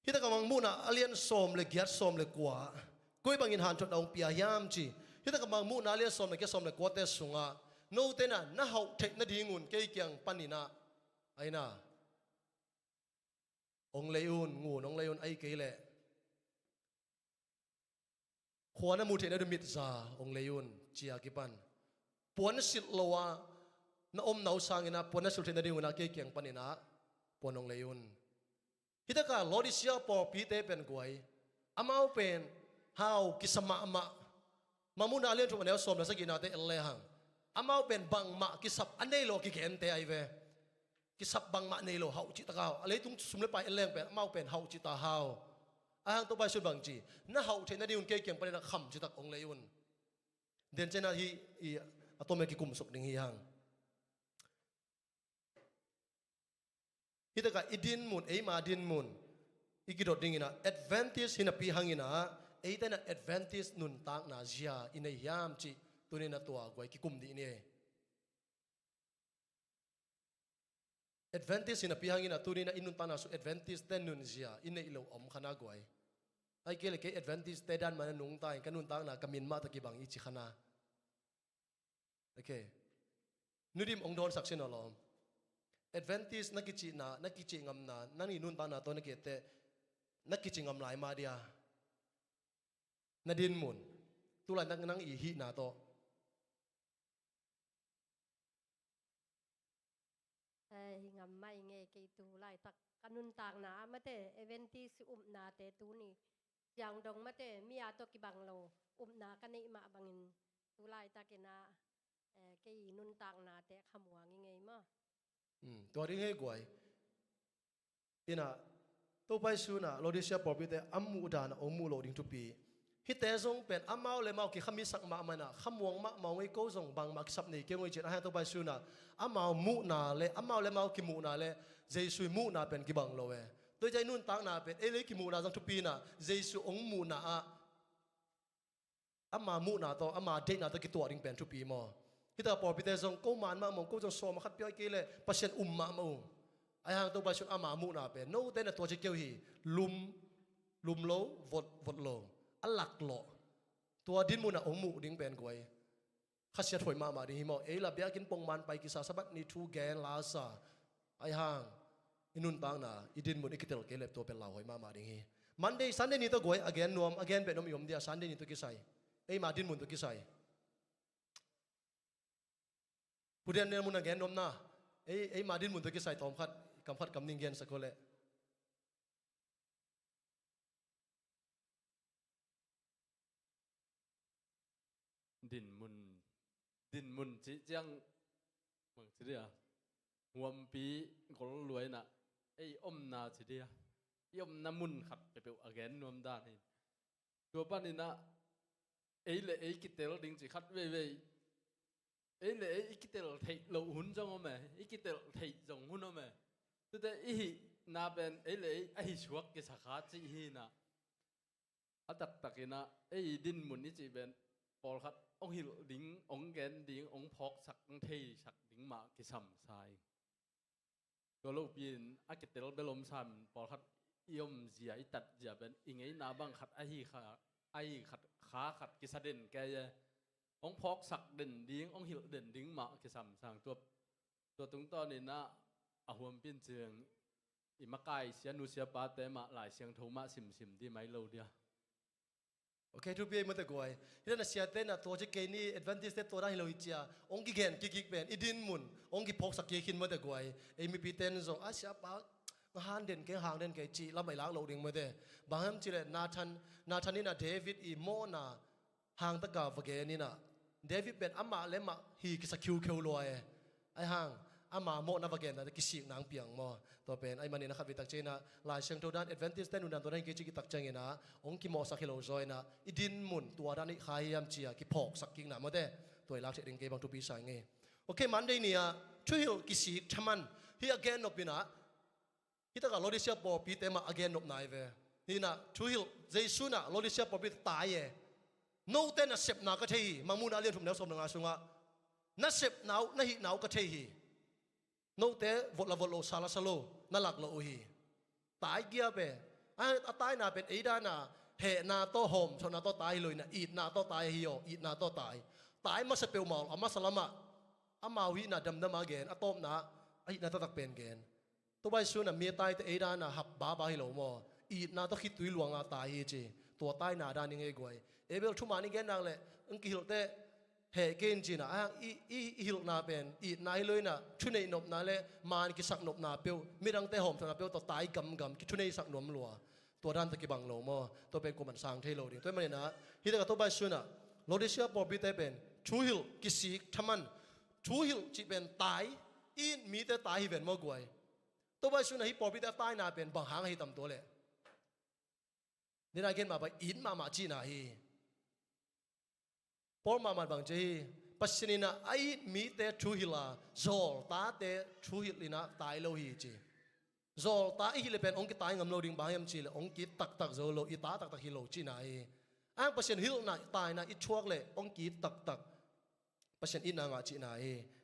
hita kamang muna alien som le giat som le kwa koi bangin han chot ong pia hiam chi hita kamang muna alien som le giat som le kwa te sunga no te na hau thek na dingun ke kyang panina aina ong leun ngu ong leun ai ke le khwana mu the na mit za ong leun chia ki pan puan sit lowa na om nau sangina puan na sulthen na dinguna ke kyang panina ponong leun hitaka lodisia por pi te pen guai amau pen how kisama ama mamuna alian thum anel som na sagina te elehang amau pen bang ma kisap anei lo ki gen te ai ve kisap bang ma nei lo hau chi ta hau ale tung sum le pai eleng pen amau pen hau chi ta hau ahang to bai su bang chi na hau the na diun ke kyang panina kham chi tak ong leun den chena hi atome ki kum sok ding hi hang hitaka idin mun eima din mun ikidot ding ina Adventist hina pi hangina eita na Adventist nun tak na zia ina yam chi tunina tua goi ki kum di ni Adventist in a pihangin atuni na inun tana so Adventist ten nun zia ine ilo khana guai ai kele ke Adventist te dan man nung tai kanun tang na kamin ma ta ki bang ichi khana okay nudim ong don saksin alom Adventist nakichi ngam na nani nun tana to nakete nakichi ngam lai ma dia nadin mun tulan nang i hi na to ngam mai nghe cái tu lại tak kanun tang na mate eventi si na te tu ni yang dong mate mia to ki bang lo na kan nei ma bangin tu lại tak na cái nun tang na te khamuang nghe ma to ring he guai ina to pai su na lodisia popite amu dan omu lo ding to pi hi te zong pen amau le mau ki khami sak ma mana khamuang ma mau ngai ko zong bang mak sap nei ke ngoi chen ha to pai su na amau mu na le amau le mau ki mu na le jesu mu na pen ki bang lo we tôi jai nun tang na pen e le ki mu na jang to pi na jesu ong mu na a ama mu na to ama de na to ki to ring pen to pi mo hi ta popite zong ko man ma mo ko zong so ma khat pi ke le pasien ma ma ai hang to pai su ama mu na pen no te na to je keu hi lum lo vot lo alak lo tua din muna ong mu ding pen goi khasia thoi ma ding himo e la biakin pong man pai ki sa sabat ni thu gen la sa ai hang inun tang na idin mun ikitel ke lep to pe la hoi ma ding hi Monday Sunday ni to goi again nuam again pe nom yom dia Sunday ni to ki sai e ma din mun to ki sai pudian ne mun again nom na e ma din mun to ki sai tom khat kam ning gen sakole din mun chỉ chăng mong chỉ à huam pi gol luai na ei na chỉ dia na mun khat pe pe again nuam da ni tua pan ni na ei le ei kitel ding chỉ khat ve ei le ei kitel thei lo hun jong ome ei kitel thei jong hun ome tu te ei na ben ei le ei chuak ke sakha chi hi na atak takina ei din mun ni chi ben Paul khát ông hiểu đỉnh ông ghen đỉnh ông phok sắc thầy sắc đỉnh mà cái sầm saiก็ลูกปีนอากิเตลเบลมซัมพอขัดยมเสียตัดเสียเป็นอิงไงนาบังขัดไอ้ขัดขาขัดกิสเด่นแกองพอกสักเด่นดิ้งองหิลเด่นดิ้งมากิสัมสางตัวตรงตอนนี้นะอาหวมเป็นเชิงอิมากายเสียนุเสียปาเตมาหลายเสียงโทมาสิมที่ไม่เราเดียโอเคทุกปีมันตะกวยที่นั่นเสียเต้นนะตัวจะเกนี่ Adventist ตัวนั้นเราอีเจียองกิเกนกิกเป็นอีดินมุนองกิพกสักเกขินมันตะกวยเอมีปีเต้นส่งอาเสียปากหานเด่นเกหางเด่นเกจีแล้วไม่ล้างเราดิ่งมาเด้บางครั้งจีเลยนาธานนี่นะเดวิดอีโมนะหางตะกาวเกนี่นะเดวิดเป็นอามาเลมาฮีกิสคิวเคียวลอยไอหางอามาโมนะวเกนนะกิสินางเปียงมอตัวเป็นไอมันนี่นะครับวิตักเจนะลายเชิงตัวด้าน Adventist เต้นอุดันตัวนั้นกิจิกิตักเจงนะองกิโมสักฮิโลจอยนะอีดินมุนตัวด้านนี้ขายยามเจียกิพอกสักกิ่งนะมาเด้ตัวลักเสดิงเกบังทุปีสายเงยโอเคมันได้เนี่ยช่วยกิสิทำมันฮีอเกนนบปีนะฮีตะกับโลดิเซียปอปีเตมาอเกนนบนายเวฮีนะช่วยเจสุนะโลดิเซียปอปีตายเย่โน้ตเต้นน่ะเสพนากระเทยมังมูนาเลียนถุงเนื้อสมนังอาสุงะน่ะเสพนาวน่ะหินาวกระเทยโน้ตเต้วดละโลซาลาซาโลน่าหลักโลหีตายเกียเปตายน่ะเป็นไอ้ด้าน่ะเหนาโตโฮมชนาโตตายเลยน่ะอีดนาโตตายฮิโออีดนาโตตายมาสเปลมาอามาสลามะอามาวิน่ะดำมาเกนอะตอมน่ะไอ้น่ะตะตักเป็นเกนตัวใบสูน่ะเมียตายแต่ไอ้ด้าน่ะหับบาฮิโลมออีดนาโตคิดตุยหลวงอ่ะตายเฮจีตัวตายน่ะด้านนี้ไงกวยเอเบลชุมานี่เกนนางเลยอังกิลเตเฮเกนจีน่ะอีฮิลนาเป็นอีนายเลยน่ะชุนในนบนาเลมานกิสักนบนาเปียวมีดังเตหอมชนะเปียวต่อตายกำกิชุนในสักนวมลัวตัวด้านตะกี้บังโลมอตัวเป็นกุมันสร้างเทโลดิตัวมันเนี่ยนะฮิตกับตัวใบสุน่ะโลดิเซียปอบิเตเป็นชูฮิลกิสิกทมันชูฮิลจีเป็นตายอีนมีแต่ตายฮิเป็นมอกวยตัวใบสุน่ะฮิปอบิเตตายน่ะเป็นบังหางฮิตำตัวเลยนี่นายเกนมาไปอินมาจีน่ะฮีพอมาบางทีปัจจุบันนะไอ้มีแต่ชูฮิลาโจลตาแต่ชูฮิลินะตายโลหิจีโจลตาอีฮิลเป็นองค์ตายงำโลดิ่งบางยามจีเลยองค์ตักโจโลอีตาตักฮิโลจีน่ะอ้างปัจจุบันฮิลน่ะตายน่ะอีช่วงเลยองค์ตักปัจจุบันอินางาจีน่ะ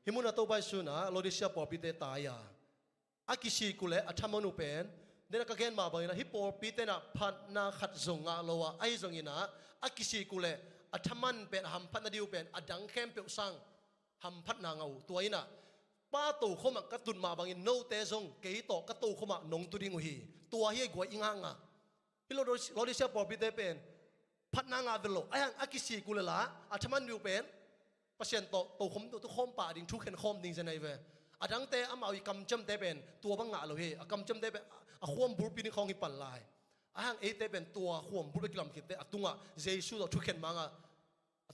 ฮิมุนาโตไปสุนะโลดิเซียปอปิเตตายา อากิชีกุเลอัฐมนุเป็นเดินก็เกณฑ์มาบางนะฮิปโปปีเตนะพันนาขัดจงอาโลวะไอจงอินะอากิชีกุเลอัฐมันเป็นหำพันนาดิวเป็นอดังเข้มเปียวสังหำพันนางเอาตัวอินะป้าตู่ขมักกระตุนมาบางอินโนเตจงเกยโตกระตูขมักนงตุดิงอุฮีตัวเฮียกวยอิงางอ่ะฮิโลโรดิเซียปอปีเตเป็นพันนางอาเวโลไอฮังอากิชีกุเลละอัฐมันดิวเป็นเปอร์เซ็นต์โตขมตัวขมป่าดิ่งทุกเห็นขมดิ่งจะไหนเวอดังเตอามาอีกำจำเตเป็นตัวบังงะเราเฮกำจำเตเป็นขวมบุรปีนี่ของฮิปันลายฮังเอเตเป็นตัวขวมบุรไปกลัมคิดเตตุงะเจสุเราทุกเห็นมังะ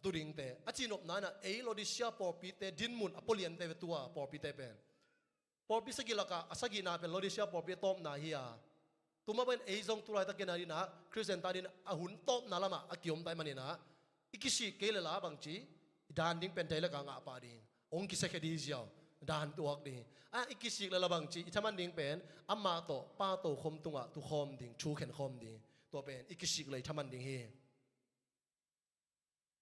ตุดิงเตอาจีนบนั้นนะเอโลดิเซียปอปีเตดินมุนอโปเลียนเตเป็นตัวปอปีเตเป็นปอปีสกิลกะสกินาเป็นโลดิเซียปอปีตอมนาเฮียตัวมาเป็นเอจงตัวไรตะเกนาดีนะคริสเตียนตาดินอาหุนตอมนาละมาอากิยมไตมันนี่นะอิกิสิเกลละบางจีดานดิ้งเป็นไทยละกังอาปาดิงองกิเสกดีเจียวดานตัวนี้อิกิสิกละบางจีอิทมันดิ้งเป็นอามาโตป้าโตคมตุงะตุคมดิ้งชูเข็นคมดิ้งตัวเป็นอิกิสิกเลยทมันดิ้งเฮ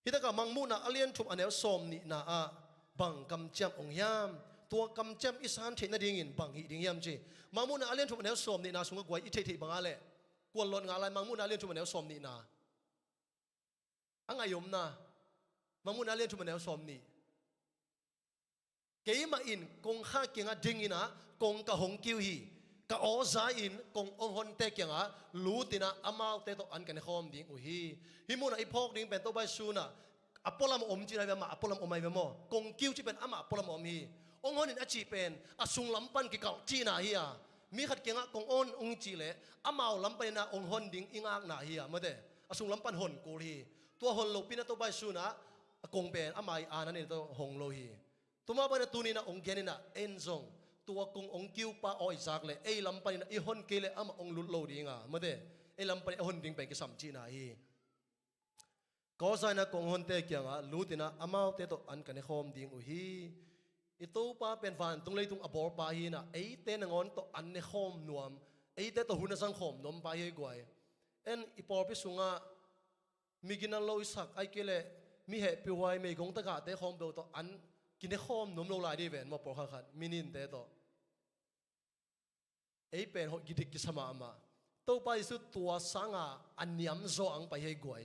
ฮิตกะมังมุนะอเลียนทุบอันเอลสมนี่นาบังกำจำองยามตัวกำจำอิสานเทนดิ้งอินบังฮิดิ้งยามจีมังมุนะอเลียนทุบอันเอลสมนี่นาสุงกวยอิเทติบังอะไรกวนหล่นงาอะไรมังมุนะอเลียนทุบอันเอลสมนี่นาอังไงยมนะมังมุนะอเลียนทุบอันเอลสมนี่เกี่ยมาอินกงข้าเกียงดิ้งอินะกงกะหงคิวฮีกะออซาอินกงองฮอนเตเกียงรู้ตินะอามาเตโตอันกันในคอมดิ้งอุฮีฮิมุนะไอพอกดิ้งเป็นตัวใบซูนะอปอลามอมจีไรเวมาอปอลามอมไอเวมอกงคิวที่เป็นอามาอปอลามอมฮีองฮอนินอจีเป็นอสุงลำปันกิเกาจีนาฮีมีขัดเกียงกงออนองจีเลอามาลำปันนะองฮอนดิ้งอิงอักนาฮีมาเดอสุงลำปันฮอนกูฮีตัวฮอนโลปินะตัวใบซูนะกงเป็นอามาอีอานันนี่ตัวฮงโลฮีตัวมาเป็นตัวนี้นะองเกนินะเอ็นซงตัวกงองคิวปาออยซักเลยไอ้ลำปันนะไอ้ฮอนเกลเลยอามาองลุดโลดิ้งมาเดไอ้ลำปันไอ้ฮอนดิ้งเป็นกิสัมจีนาฮีก็ใส่นะกงฮอนเตเกียงรู้ตินะอามาเตโตอันกันในคอมดิ้งอุฮีอิตัวป้าเป็นฟันตรงเลยตรงอบอร์ปาฮีนะไอ้เต้นงอนโตอันในคอมนวมไอ้เต้โตหุ่นสังคมนวมไปให้กวยเอ็นอีปอร์พิสุงะมีกินนั่งโลอิสักไอ้เกลมีเหตุพิวายมีกงตะกะเตคอมเบลโตอันกินในคอมนวมโลลายดีเวนมาปอร์ขัดมินินเตโตไอ้เป็นหกิดิกิสมามาตัวไปสุดตัวสังอันยำโซอังไปให้กวย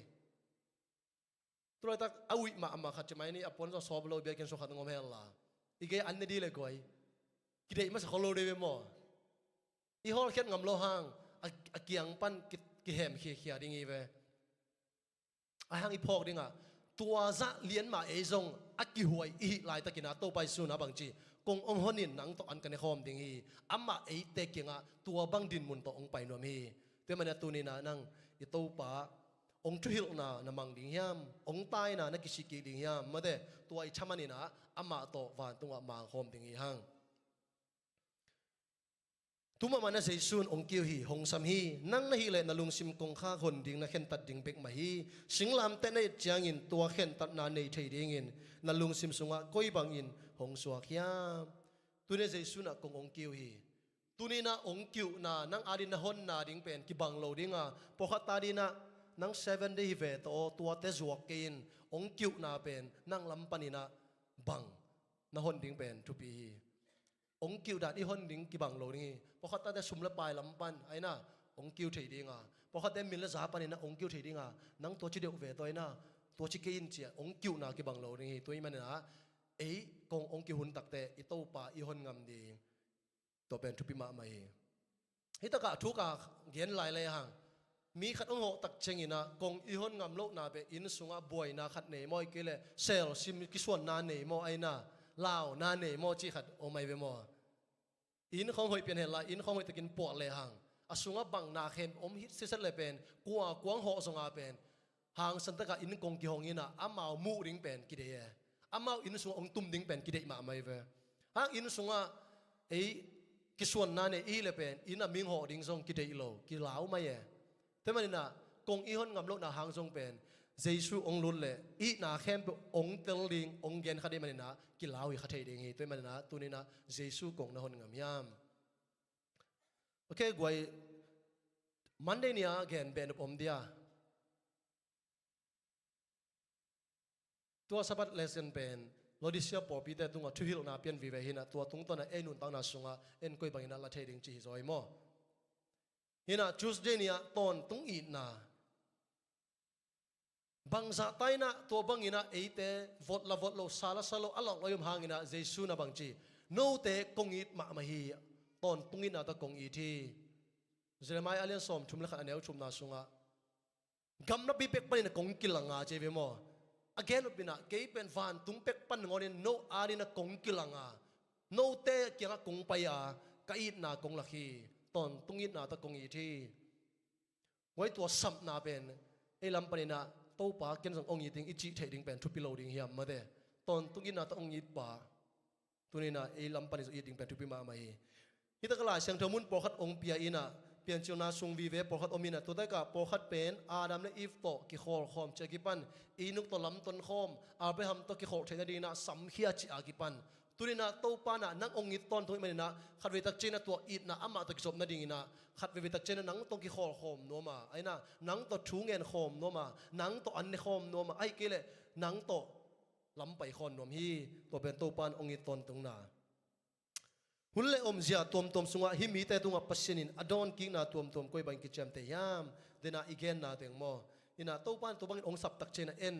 ตัวตักอาวิมาขัดจะไม่นี่อปอนจะสอบโลเบียกินโซขัดงอมเฮลล่าอีกอันนี้ดีเลยกวยกิเลสมันจะขโลเดเวมออีฮอลเข็ดงำโลหางอาเกียงปั้นกิเหมเขียดิ่งอีเวอาหางอีพอกดิ่งตัวจะเลี้ยนมาเอจงอากิหวยอีหลายตะกินาโตไปสุนะบางจีกงองฮอนินนังโตอันกันในคอมดิ่งอีอามาเอเตกิงตัวบังดินมุนโตองไปนวมีเพื่อมันตัวนี้นะนั่งอีโตปะองทุหิลนะมังดิ่งยามองตายนะนักกิสิกิดิ่งยามมาเดตัวไอชามันนี่นะอามาโตวันตัวมังคอมดิ่งอีหังทุกมันนะเสียส่วนองคิวฮีหงสัมฮีนั่งนะฮีเลยนลุงซิมกงข้าคนดิ่งนะเข็นตัดดิ่งเบกมาฮีสิงลำแต่ในจางอินตัวเข็นตัดนาในไทยดิ่งอินนลุงซิมสุงะก้อยบังอินหงสวกยามตัวนี้เสียส่วนกงองคิวฮีตัวนี้นะองคิวนะนั่งอาดินนะฮอนนาดิ่งเป็นกิบังโลดิ่งพอขัดตาดีนะนั่ง7 day เวทตัวเตจวกกินองคิวนาเป็นนั่งลำปันินะบังนะฮอนดิ่งเป็นทุปีองคิวดัดอีฮอนดิ่งกิบังโลนี่พอเขาตัดแต่สุ่มละปลายลำปันไอ้น่ะองคิวเทียดิ่งพอเขาแต่มิลละสาปันนี่นะองคิวเทียดิ่งนั่งตัวชิเดียวเวทตัวไอ้น่ะตัวชิเกินเจียองคิวนากิบังโลนี่ตัวนี้มันนะไอ้กงองคิวหุ่นตักแต่อีโตปาอีฮอนงำดีตัวเป็นทุปีมาไม่ฮิตกะทุกะเย็นหลายเลยห่างมีขัดองค์ตักเชงินะกงอีฮอนงำโลกนาเปอินสุงะบวยนาขัดเนมอยกิเลเซลซิมกิส่วนนาเนมอไอน่ะลาวนาเนมอจีขัดโอไม่เวมออินของหอยเปลี่ยนเห็นละอินของหอยตะกินปวดเลยห่างอสุงะบังนาเข้มอมฮิตเสร็จเลยเป็นกวางหอสงะเป็นห่างสันตะกะอินกงกิหงอินะอามามูดิ้งเป็นกิเดียอามาอินสุงะองตุมดิ้งเป็นกิเดียมาไม่เวห่างอินสุงะไอกิส่วนนาเนอีเลยเป็นอินอะมิงหอดิ้งทรงกิเดียโลกิลาวไม่เย่แต่มันน่ะกงอีฮอนงำโลกน่ะหางทรงเป็นเจสุองลุนเลยอีน่ะเข้มเป็นองเตลลิงองเกนขัดมันน่ะกิลาวิขัดเฮดิงตัวมันน่ะตัวนี้น่ะเจสุกงน่ะฮอนงำยามโอเคกวยมันได้เนี่ยเกนเป็นอมเดียตัวสัปดาห์เลเซนเป็น Lodisia popi te tunga tuhil na pian vive hina tua tung to na enun tang na sunga en koi bangina la theding chi zoi mo hina Tuesday nia ton tung I na bangza taina to bangina eite vot lo sala salo alok loyum hangina Jesu na bangchi no te kongit ma mahi ton tungina ta kongi thi Jeremiah alian som thum lekhan aneu thum na sunga gam na bipek pani na kong kilanga cheve mo again upina ke pen van tung pek pan ngonin no ari na kong kilanga no te kyanga kong paya kait na kong lakhi ton tungit na ta kong I thi ngoi tua sam na pen elam pani na to pa ken jong ong ting ichi thading pen thupi loading hiam ma de ton tungit na ta ong it pa tunina elam pani eating pen thupi ma mai hita kala sang thamun pokhat ong pia ina pian chuna sung vi ve pokhat omina to ta ka pokhat pen adam le if to ki khol khom che ki pan inuk to lam ton khom abraham to ki khol thena dina sam khia chi a ki pan turina to pa na nang ong it ton thoi manina khatwe tak chena to it na ama to ki sop na ding ina khatwe tak chena nang to ki khol khom no ma aina nang to thu ngen khom no ma nang to an ne khom no ma ai kele nang to lam pai khon nom hi to ben to pan ong it ton tung na hulle zia tom sunga hi mi te tunga pasinin adon king na tom koi bang ki cham te yam dena igen na teng mo ina to pan to bang ong sap tak chena en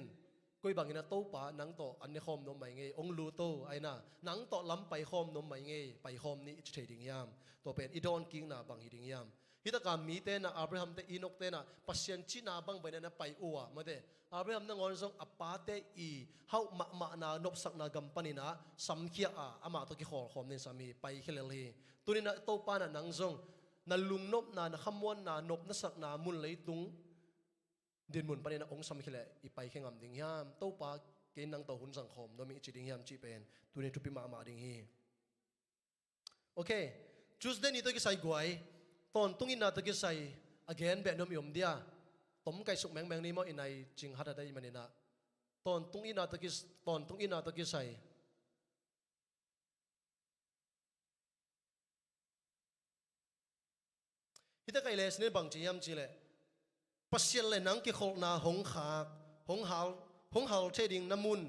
koi bang ina to pa nang to an ne khom nom mai nge ong lu to aina nang to lam pai khom nom mai nge pai khom ni trading yam to pen idon king na bang hiding yam hita ka mi te na abraham te inok te na pasien chi na bang bai na pai uwa ma de abraham na ngon song apate I hau ma na nop sak na gam panina samkhia a ama to ki khol khom nen sami pai khelel hi tunina to pa na nang zong na lung nop na khamon na nop na sak na mun leitung din mun panina ong sam khile I pai khengam ding yam to pa ke nang to hun sang khom no mi chi ding yam chi pen tuni tupi ma ding hi okay Tuesday ni to ki sai guai ton tungin na to ki sai again be nom yom dia tom kai suk meng ni mo inai jing hada dai manina ton tungin na to ki sai hita kai les ne bang chi yam chi le pasien le nang ki khol na hong khak hong hal trading namun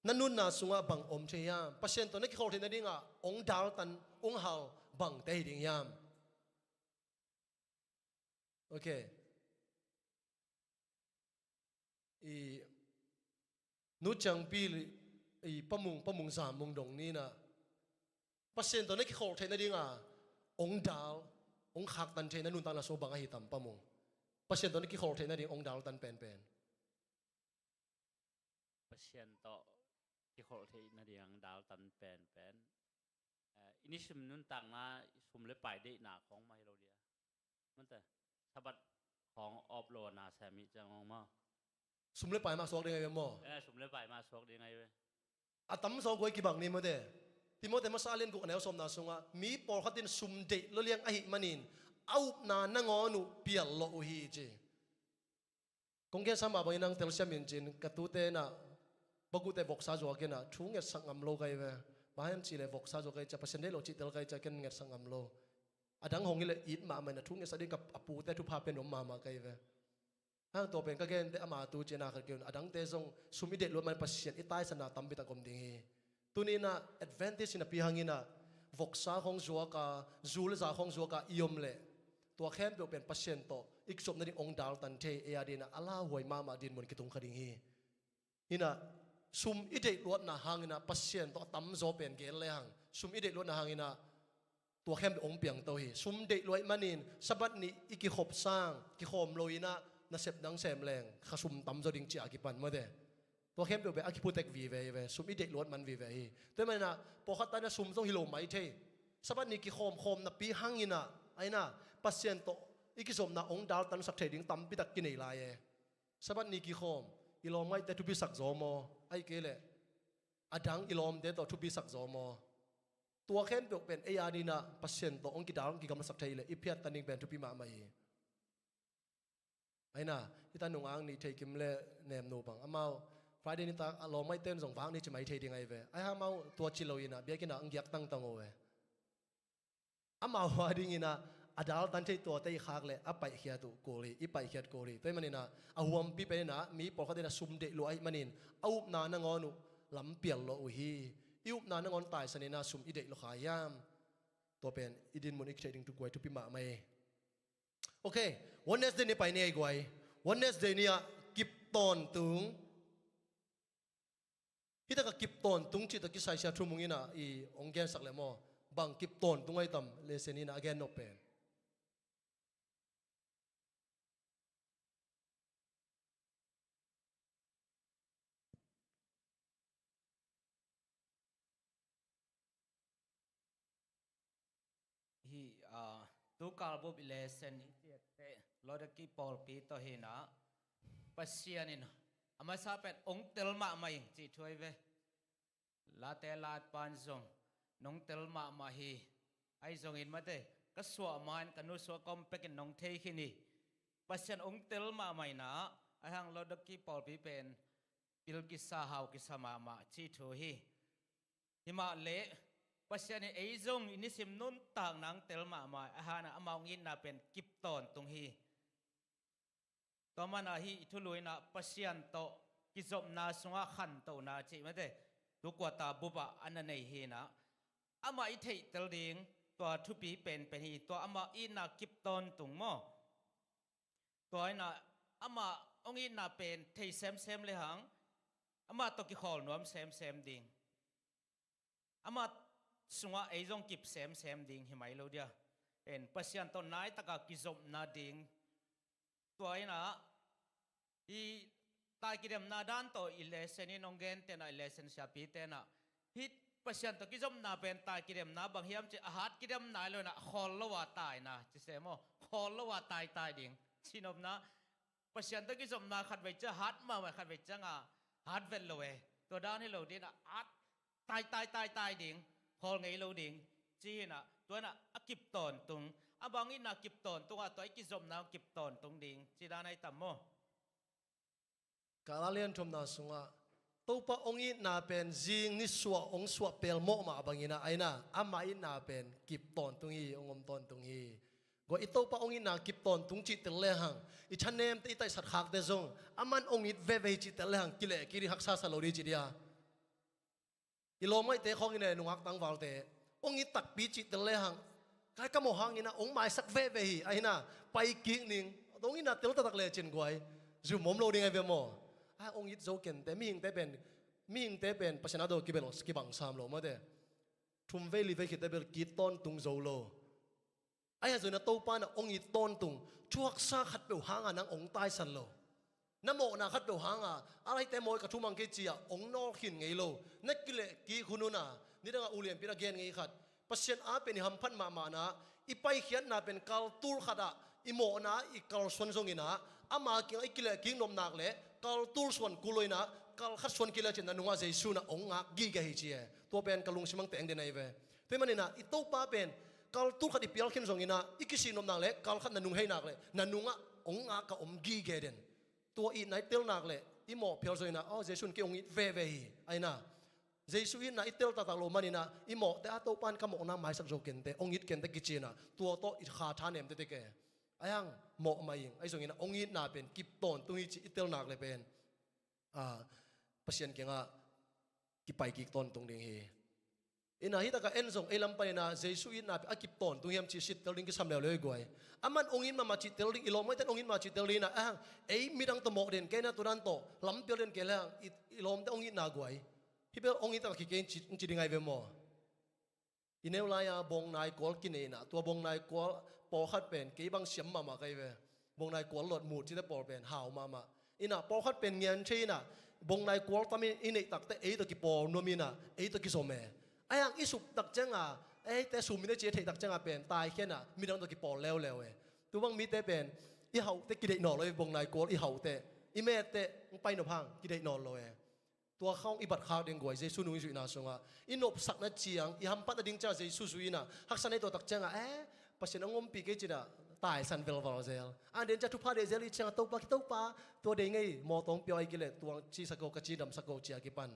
nanun na sunga bang om che yam pasien to ne ki khol the na dinga ong dal tan ong hal bang te ding yam okay nu chang pi pamung zam mung dong ni na pasien to ne ki khol the na dinga ong dal ong khak tan the na nun ta na so bang a hi tam pamung pasien to ne ki khol the na ding ong dal tan pen pasien to ki khol the na ding dal tan pen ini sum nun tang na sum le pai de na khong mai lo diaมันแต่ฉบับของออฟโหลดนะแซมมิจังมากsum le pai ma sok de ngai mo สมเลยไปมาสวกได้ไงเว้ย atam so goi ki bang ni mo de timote masalen ko anel som na sunga mi por khatin sum de lo liang ahi manin au na nangonu pial lo hi je kongke sama ba inang tel siam in jin katute na bagute boksa jo ke na thunge sangam lo kai we bahem chi le boksa jo kai cha pasen de lo chi tel kai cha ken nge sangam lo adang hong ile it ma na thunge sa de ka apu te thu pha pen om ma kai we hang to pen ka gen te ama tu chena ka kyun adang te jong sumi de lo man pasien itai sana tambi ta kom ding hi tunina advantage ina pi hangina voksa khong zuwa ka zul za khong zuwa ka iom le to khem pe pen pasien to ik sop na ding ong dal tan the e adina ala hoi ma din mon ki tung khading hi ina sum ide lot na hangina pasien to tam zo pen gel le hang sum ide lot na hangina to khem ong piang to hi sum de loi manin sabat ni iki khop sang ki khom loina na sep dang sem leng khasum tam zo ding chi akipan mo de to khem pe akiputek vi ve sum ide lot man vi ve hi te mana po khata na sum zong hilo mai the sabat ni ki khom na pi hangina aina pasien to iki som na ong dal tan sak theding tam pi tak ki nei lai e sabat ni ki khom ilom mai te tu bi sak zo mo ai ke le adang ilom de to tu bi sak zo mo tua khem pe pen e adina pasien to ong ki dal ki gam sak thei le ipiat taning pen tu pi ma mai aina ita nungang ni thei kim le nem no bang amao Friday ni ta alom mai ten zong wang ni chmai thei ding ai ve ai ha mau tua chiloina biakina angyak tang tang owe amao wading ina adal tan thei to te khak le apai khia tu koli ipai khiat koli te manina ahuam pi pe na mi por khadena sum de lo ai manin au na na ngonu ลำเปียลโลอุฮีอิวนานังอนตายสนินาสุมอิเดโลขายามตัวเป็นอิดินมุนอิกเชดิงทุกวยทุพิมาไม่โอเควันนี้เดนี่ไปเนี่ยกวยวันนี้เดนี่กิบตอนตุงที่ตะกิบตอนตุงจิตตะกิใส่เชือกทุ่มุงินะอีองแกนสักเลมอบางกิบตอนตุงไอ้ตำเลเซนีนะแกนโนเป็นฮีตุกาลบุบเลเซนเตลอดกีปอลปีโตเฮนะปัสเซียนินอามาซาเป็ดองเตลมาไม่จีช่วยเวลาเตลาดปานซงน้องเตลมามาฮีไอซงอินมาเตก็สวามันกันนุสวกอมเป็กน้องเทคินีปัสเซียนองเตลมาไม่นะไอหังลอดกีปอลปีเป็นปิลกิสาฮาวกิสามาจีช่วยฮิมาเลปัจจัยนี้ไอ้จงอินิสิมนุนต่างนังเตลมามาอาหารอมาวงินน่าเป็นกิบตอนตรงฮีต่อมานาฮีทุลุยน่ะปัจจัยโตกิจบนาสงะขันโตนาจีไม่ได้ตุกวตาบุบะอันนั้นในฮีนะอามาอิเทเตลดิงตัวทุปีเป็นฮีตัวอามาอินากิบตอนตรงมอตัวไอ้น่ะอามาองอินน่าเป็นเทเซมเลยหังอามาตกิขอลนวมเซมดิงอามาสงะไอ้จงกิบเซมดิ่งหิมายโลเดียเอ็นปัสยันต้นนายตะกะกิจบนาดิ่งตัวไอ้น่ะอีตายกิเดมนาดันโตอิเลเซนินองเกนเตนะอิเลเซนชาปีเตนะฮิตปัสยันโตกิจบนาเป็นตายกิเดมนาบางเฮียมจะอาหารกิเดมนาเลยนะขอลละว่าตายนะจิเสมอขอลละว่าตายดิ่งชินอมนะปัสยันโตกิจบนาขัดไว้จะฮัดมาไว้ขัดไว้จะงาฮัดเวลเลยตัวด้านให้เราดีนะฮัดตายดิ่งพอไงเราดิ่งจีน่ะตัวน่ะอกิบตอนตรงบางอิน่ะกิบตอนตรงตัวไอ้กิจมน่ะกิบตอนตรงดิ่งจีด้านไอ้ตั้มโมกาลเลียนชมนาสุงะตัวปะองอิน่ะเป็นจิงนิสวะองสวะเปลโมมาบางอิน่ะไอ้น่ะมาอิน่ะเป็นกิบตอนตรงอีองตอนตรงอีก็อีตัวปะองอิน่ะกิบตอนตรงจิตเตลหังอีชันเนมตีไตสัตว์หักเดซงมันองอิเวจิตเตลหังกิเลกิริหักซาสโลดีจีเดียอีโลไม่เตะของอินเนนุฮักตั้งวาลเตะองอิตักปีจิตเตลหังใครก็มองหังอินะองไม้สักเวฮีไอ้น่ะไปกิ่งนิงตรงอินะเตลตักเลจินกวยจู่มอมโลดิ้งไอ้เวโมองอิโจเกนเตมีหิงเตเป็นปัจจุบันโดกิเบลสกิบังสามโลมาเตะทุ่มเวลีเวคิดเตเบลกิตต้นตุงโจโลไอ้ส่วนนั้นโตปานะองอิต้นตุงชวกซาขัดเปลหางนังองตายสันโลน้ำโมนาขัดเปลหางอะไรแต่มอยกับทุ่มังเกจีองนอขินไงโลนักกิเลกีคุนุนานี่ดังอุเลียนพิราเกนไงขัดปัจเจนเป็นหัมพันมานะอีไปเขียนนาเป็นกัลตูลขัดอีโมนาอีกัลส่วนทรงอินะมาเกี่ยงไอ้กิเลกิงนมนักเลยกัลตูลส่วนกุลอยนะกัลขัดส่วนกิเลเจนนันว่าเจสุนะองงักกีกะฮิจีตัวเป็นกัลลุงสิมังเตงเดนไอเวเพื่อมันนี่นะอีโตป้าเป็นกัลตูลขัดอีเปียลขินทรงอินะอีกิสินมนักเลยกัลขัดนันนุงให้นักเลยนันนุงะองงักกับอมกีกะเดนตัวอีไหนเตลนักเลยอีโมเพียวโซอินะเจสุนเกี่ยงอีเวฮีไอ้น่ะเจสุอินะอีเตลตาตาโลมันนี่นะอีโมแต่อาโตปันขโมนะหมายสักโจเกนเตองอิดเกนเตกิจีนะตัวโตอีขาทานเอ็มเตเตเกไอ้ยังโมมายิงไอ้ส่วนนี้นะองอิดน่าเป็นกิบตอนตรงนี้อีเตลนักเลยเป็นปัจจัยเก่งกิไปกิตอนตรงนี้อินะฮิตากะเอ็นส่งเอลัมไปนะเจสุอินะเป็นกิบตอนตรงนี้มันจิตเตลิงกิสามเลวเลยกวยมันองอิดมาจิตเตลิงอีโลไม่แต่องอิดมาจิตเตลิงนะมีดังตโมเด่นแกนะตัวนั้นโตลำเปียเด่นแกแล้วอีโลมแต่องอิดน่ากวยพี่เบลองอิตาคิเกนจิตยังไงเวมออินเอลลายาบงนายกอลกินเองนะตัวบงนายกอลปอขัดเป็นกี่บางเสียมมาไกลเวบงนายกอลหลดหมุดที่ได้ปอเป็นหาวมาอินะปอขัดเป็นเงียนชีนะบงนายกอลตามีอินเอกตักแต่ตะกี้ปอนวมินะตะกี้สมัยยังอิสุตักจังแต่สุมิได้เจตักจังเป็นตายแค่น่ะมีดังตะกี้ปอแล้วตัวบางมีแต่เป็นอีเฮาแต่กิเลนอเลยบงนายกอลอีเฮาแต่อีเมแต่ไปหนพังกิเลนอเลยตัวเขาอิบัดข้าวเด้งกวยเจสุนุยสุนาสงะอินบสักนัดเชียงอิฮัมปัดดิ้งจ้าเจสุสุยนะฮักสันในตัวตักจังปัจจุบันงมปีเกจิระตายสันเวลวอลเซลเดินจะทุพาเดเซลิเชียงตัวปาตัวเด้งไงมอตองเปียวไอกิเลตัวชีสกอกจีดำสกอเชียกิปัน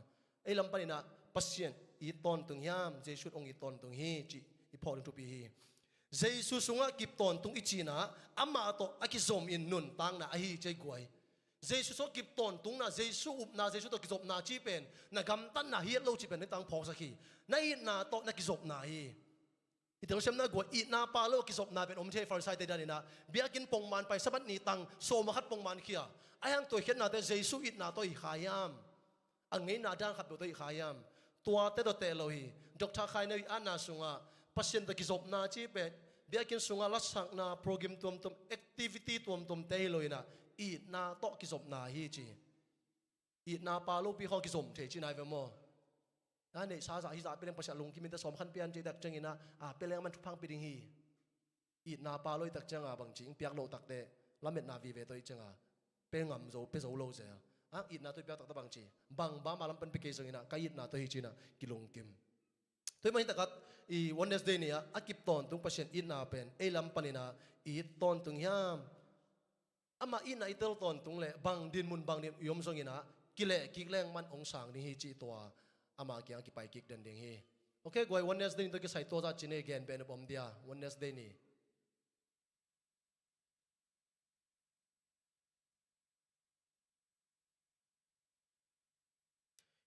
ไอลำปันนะปัจจุบันอีตอนตุงยามเจสุองอีตอนตุงฮีจีอีพอดึงทุปีฮีเจสุสงะกิบตอนตุงอีจีนะมาโตอากิซอมอินนุนตังนะไอฮีเจกวย Giêsu số kịp tổn tung na Giêsu up na Giêsu to kizop na chi pen na gam tan na hiat lo chi pen tang phok sakhi na it na to na kizop na hi itel sem na go it na pa lo kizop na pen the far side dan ina biakin pong man pai sabat ni tang so ma khat pong man khia ayang to hiat na te Giêsu it na to I khayam angei na dan khat to I khayam tua te do te lo hi doctor khai na an na sunga pasien ta kizop na chi pen biakin sunga la sang na program tum activity tum te lo ina I na to kizop na hi chi I na pa lo pi ho kizom the chi nai ve mo ani sa hi za peleng pasya lung kimin ta som khan pian chi dak chang ina peleng man thupang pi ding hi I na pa lo tak changa bang ching piak lo tak de lamet na vi ve toi changa pe ngam zo pe zo lo ze I na toi piak tak ta bang chi bang ba malam pen pi ke song ina ka I na to hi chi na kilong kim toi mai takat I Wednesday ni akip ton tung pasien I na pen e lam panina I ton tung yam ama ina itel ton tung le bang din yom song ina kile kikleng man ong sang ni hi chi to ama kyang ki pai kik den ding hi okay goi Wednesday ni to ki sai to za chine gen ben bom dia Wednesday ni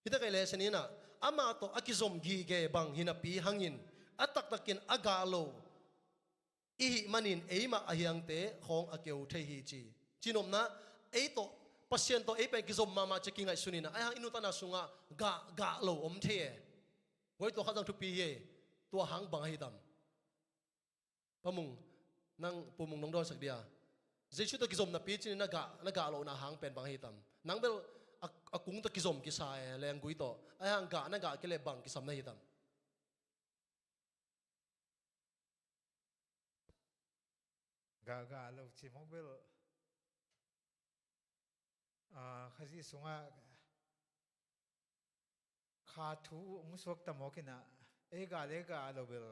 hita kai lesson ina ama to akizom gi ge bang hinapi hangin atak takin agalo I manin eima ahyang te khong akeu thei hi chi chinom na ei to pasien to ei pe kizom mama checking ai sunina ai hang inuta na sunga ga lo om the goi to khajang thu pi ye to hang bang hi dam pamung nang pumung nong don sak dia Jesu to kizom na pi chin na ga lo na hang pen bang hi dam nang bel akung to kizom ki sa leng gui to ai hang ga na ga ke le bang ki sam na hi dam ga lo chi mok bel khazi sunga kha thu musok tamokina e ga le ga lo bel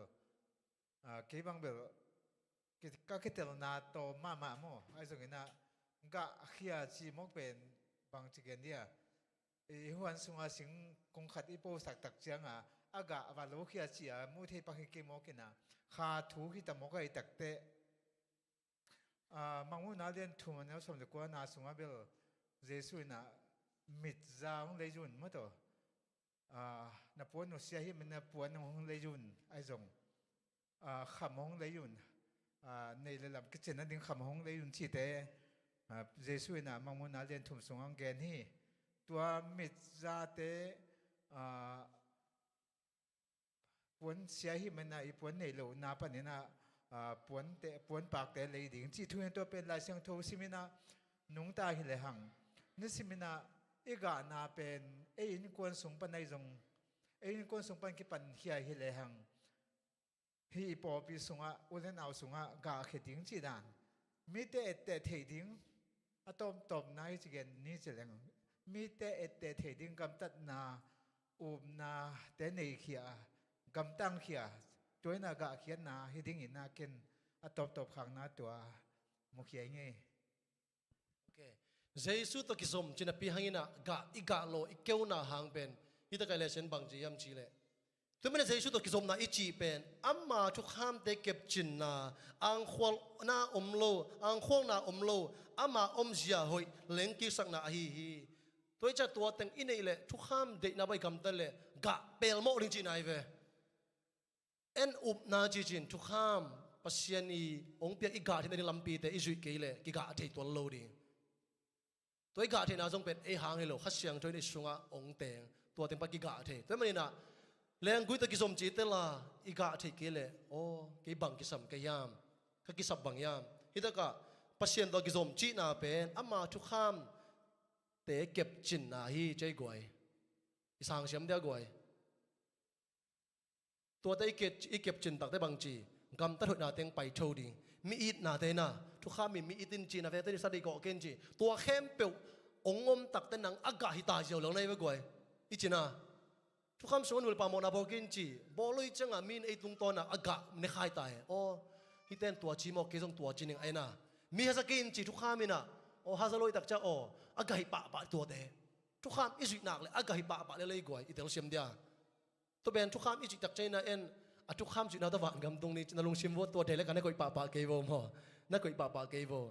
ke bang bel ka ketel na to mama mo ai zongina ga khia chi mok pen bang chi gen dia e huan sunga sing kong khat I po sak tak changa aga wa lo khia chi mu the pa ke mokina kha thu hi tamok ai tak te mangu na den thu man som le ko na sunga bel Jesu na mit zaung le jun mo to na pon no sia hi man na pon hong le jun ai zong kham hong le jun nei le lam ke chen na ding kham hong le jun chi te Jesu na mangu na den thum sung ang gen hi tua mit za te pon sia hi man na I pon nei lo na pa ni na pon pak te le ding chi thu to pen la sang tho simina nung ta hi le hang ni simina iga na pen e in kon sung pan nai jong e in kon sung pan ki pan hia hi le hang hi po pi sunga ulen au sunga ga kheting chi dan mi te thei ding atom nai chi gen ni cheleng mi te thei ding kam tat na na te nei khia kam tang khia toina ga khian na hi ding ina ken atop khang na tua mo khia nge okay Jesu to kizom china pi hangina ga iga lo ikeu na hang pen hita kai lesson bang ji yam chi le tumene Jesu to kizom na ichi pen amma thu kham te kep chin na ang khol na omlo ang khong na omlo ama omzia hoi leng ki sak na hi toi cha tua teng inei le thu kham de na bai kam ta le ga pel mo ring chi nai ve en up na chi chin thu kham pasiani ong pia iga thi ni lampi te izui ke le ki ga thei to lo ding toi ga the na jong pen e hang helo khasyang toi ni sunga ong teng tua teng pa ki ga the toi mani na leng gui ta ki som chi te la iga thei ke le o ke bang ki sam ke yam ka ki sab bang yam hita ka pasien to ki som chi na pen ama thu kham te kep chin na hi chei goi isang siam dia goi tua ta ikep chin tak te bang chi gam ta thoi na teng pai tho ding mi it na te na thu kha mi itin chi na ve te ni sa dei ko ken chi tua khem pe ongom tak te nang aga hi ta jiao lo nei ve goi I china thu kham son wal pa mo na bo ken chi bo loi changa min ei tung to na aga ne khai ta he o hi ten tua chi mo ke jong tua chi ning ai na mi ha sa ken chi thu kha mi na o ha za loi tak cha o aga hi pa tua te thu kham I zui nak le aga hi pa le lei goi I tel siam dia to ben thu kham I chi tak chaina en a thu kham chi na da wan gam tung ni na lung sim wo to de le kan ko pa ke wo mo na ko pa ke wo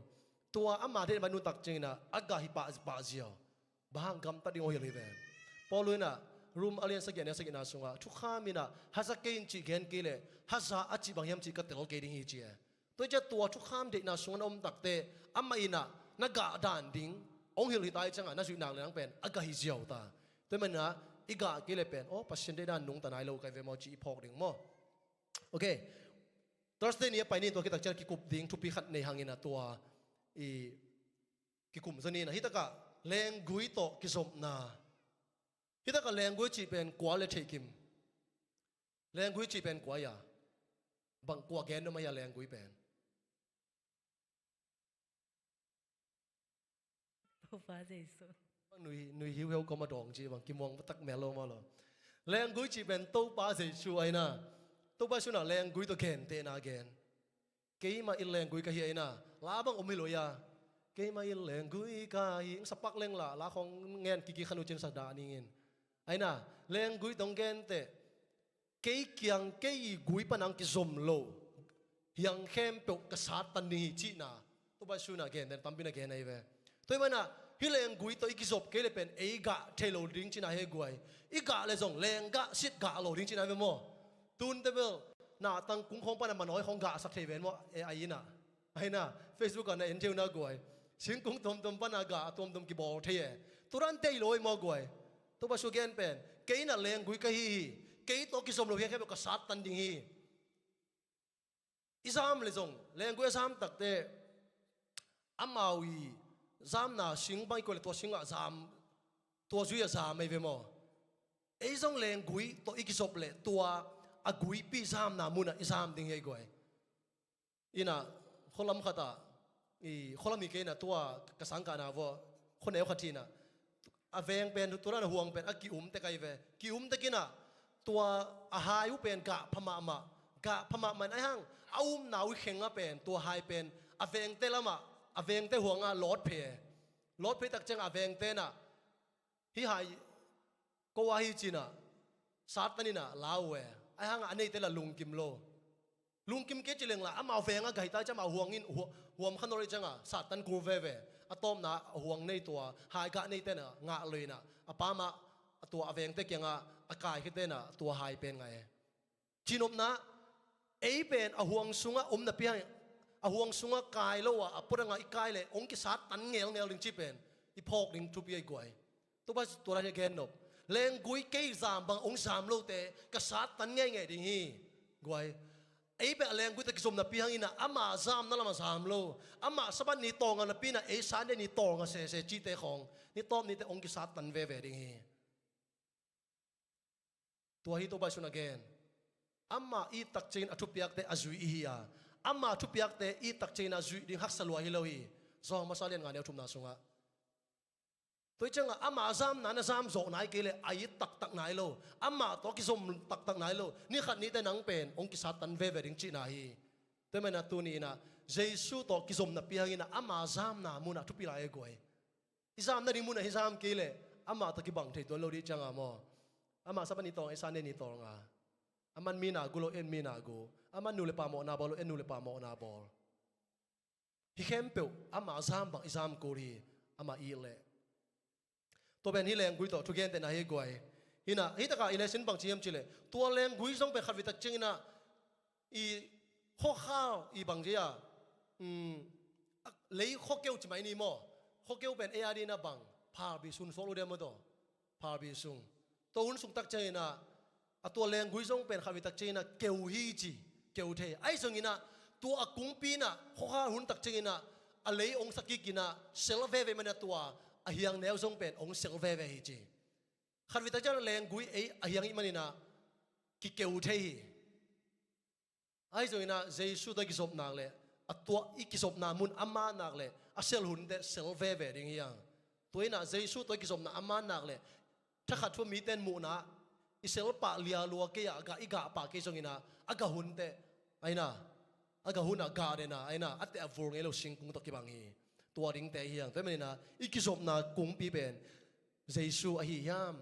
ตัวอามาเดมันนุตักจริงนะอากาฮิปะเจียวบางกำตัดดิ้งโอเฮลิเวนพอลุยนะรูมอเลียนสักอย่างเนี่ยสักอย่างสุงะทุกข้ามินะฮัสเกนจีเกนกิเลฮัสอาจิบางยามจีกัตเตลเกดิ้งฮีจีตัวจะตัวทุกข้ามเด็กนาสุงะอมตักเตอามาอินะนักกาดานดิ้งองเฮลิตายจังอ่ะน่าสุนังเลยนังเป็นอากาฮิเจียวตาตัวมันนะอีกากิเลเป็นโอ้ปัสเซนเดด้านนุ่งตาไนโลกไกเวมอจีพอกดิ้งมั้งโอเคตอนนี้ไปนี่ตัวคิดตักเจอกิคุบดิ้งทุกปีขัดในหางอินะตัวกิคุมสนีนะฮิตกะแรงกุยโตกิสมนาฮิตกะแรงกุยจีเป็นกว่าเลเทกิมแรงกุยจีเป็นกว่ายาบางกว่าแกนนไม่ยาแรงกุยเป็นพระฟ้าเจสุหนุ่ยหิวเฮลก็มาดองจีบางกิมองตักเมลโลมาหรอแรงกุยจีเป็นตู้ป้าเจสุไอ้น่ะตู้ป้าสุน่ะแรงกุยตัวแกนเตนาแกนเกี่ยมาอินแรงกุยก็เฮียน่ะลาบังอมิโลยาเกี่ยมาอินแรงกุยก็หิงสปักแรงละลาของเงินกิขนุจินสักดานี่เงินไอ้น่ะแรงกุยตรงแกนเตะเกี่ยยังเกี่ยกุยปนังกิซมโลยังเข้มเปกกษัตริย์ตันนี่จีน่ะตู้ป้าสุน่ะแกนเดินตั้มบินแกนไอ้เว้ตัวมันน่ะฮิแรงกุยตัวอีกิซบเกี่ยเป็นเอกะเทโลดิ้งจีน่ะเฮกุยอีกะเลยส่งแรงกะสิทกะโลดิ้งจีน่ะเว้โมตุนเตเบลน่ะตั้งกุ้งของปนันมันน้อยของกะสักเทเวนว่าไอ้น่ะไอ้น่ะเฟซบุ๊กกันเอ็นเจน่ากวยสิงกุ้งตมปนันกะตมกิบอลเทียตุรันเตยลอยมากวยตัวบาสุเกนเป็นเกยน่ะแรงกุยกะฮีเกยตัวกิสมโลเฮียแค่เป็นกษัตริย์ตันดิ้งฮีอิสามเลยส่งแรงกุยสามตักเตอามาวีสามน่ะสิงไปก็เลยตัวสิงอ่ะสามตัวจุยสามไม่เวมอไอ้ส่งแรงกุยตัวอีกิสบเลยตัวอากุยปีสามนามุนะอิสามดิ้งเฮกวยอินะคนลำขัดอ่ะคนลำมีเกณฑ์นะตัวกษัตริย์กันนะว่าคนเอวขัดทีนะอาเวงเป็นตัวนั้นห่วงเป็นอากิอุมแต่ไกเวกิอุมแต่กินะตัวอาหายุเป็นกะพม่ามะกะพม่ามันไอ้ห้างเอาอุ้มหนาวเข่งอ่ะเป็นตัวหายเป็นอาเวงเตละมะอาเวงเตห่วงอ่ะลอดเพตักเจงอาเวงเตน่ะฮิหายก็ว่าฮิจีน่ะสัตว์นี่น่ะลาวเวไอ้ห้างอันนี้แต่ละลุงกิมโลลุงกิมเกจิเลงละอามาเวงอ่ะไก่ตาจะมาห่วงอินห่วงขนมจังอ่ะสัตว์ตันกูเวอะตอมน่ะห่วงในตัวหายกะในเต้น่ะงะเลยน่ะอะปามาตัวอาเวงเตเกียงอ่ะอากายขึ้นเต้น่ะตัวหายเป็นไงจีนบนะไอ้เป็นห่วงสุงอ่ะน่ะเปียห่วงสุงอ่ะกายแล้วอ่ะปุ่นงะอีกายเลยองค์กิสัตตันเงลลิงจีเป็นอีพอกลิงทุบยัยกวยตัวนั้นแกนนบแรงกุยเกยสามบางองค์สามโลเตกษัตริย์ตันไงดิ้งฮีกวยไอ้แบบแรงกุยตะกิสมนับปีหังอินะอามาสามนั่นละมาสามโลอามาสบันนี่ตองกันนับปีน่ะไอ้สารเนี่ยนี่ตองกันเสจีเตของนี่ตอมนี่แต่องค์กษัตริย์ตันเวดิ้งฮีตัวฮีตัวบาชุนแกนอามาอีตักเจนอทุบยักเตอจุยฮียาอามาทุบยักเตอีตักเจนอจุยดิ้งฮักสลัวฮิโลฮีซองมาซาเลียนงานเดียวทุบนาสุงะตัวจังอามาซามนั้นซามโจนายเกลอายิตักนายโลอามาตัวกิสมตักนายโลนี่ขัดนี้แต่นังเป็นองค์กิสัตตันเวริงจีนาฮีแต่เมื่อนาตัวนี้นะเยซูตัวกิสมนับปีหังนะอามาซามนามุนะทุบปีลายกวยอิสามนั่นนี่มุนะอิสามเกลอามาตะกิบังเทตัวโลดิจังอามออามาสับนี่ตองไอ้สานนี่ตองอามันมีนากุโลเอ็นมีนากุอามันนูเลปามอนาบอลเอ็นนูเลปามอนาบอลฮิเข้มเปวอามาซามบังอิสามกูรีอามาอีเลตัวเป็นฮิแรงกุยต่อทุกอย่างแต่นาเฮกวยฮินะฮิตากาอิเลสินบังจีเอ็มจิเลตัวแรงกุยต้องเป็นขัดวิตักจิงนะอีข้อข้าวอีบังจีอะเลยข้อเกี่ยวจิไหมนี่มั้งข้อเกี่ยวเป็นเออาดีนะบังพาบิสุนโซโลเดมตัวพาบิสุนตัวอุ่นสุงตักใจนะตัวแรงกุยต้องเป็นขัดวิตักจิงนะเกี่ยวฮีจีเกี่ยวเทไอ้ส่งอินะตัวอากุงปีนะข้อข้าวหุ่นตักจิงนะอะไรองสักกินะเซลเวเวมันตัวอาเฮียงแนวทรงเป็นองค์เซลเวเวฮิจีขัดวิตาจันแรงกุยอาเฮียงอิมันนี่นะกิเกวเทฮีไอ้ส่วนน่ะเจสุตัวกิสบนางเลยตัวอีกิสบนามุนอามานักเลยอาเซลหุ่นเดเซลเวเวดิ้งยังตัวน่ะเจสุตัวกิสบนาอามานักเลยถ้าขัดทั่วมีเต้นมูนะอิเซลปะเลียลัวเกียกะอีกะปะเกส่งน่ะอากาหุ่นเตไอ้น่ะอากาหุ่นอากาเดน่ะไอ้น่ะอัตเตอฟูงเอโลชิงกุงตะกิบังฮีตัวดิ้งแต่เฮียงแต่ไม่นะอีกิสบนากุงปีเป็นเจสุอหิยาม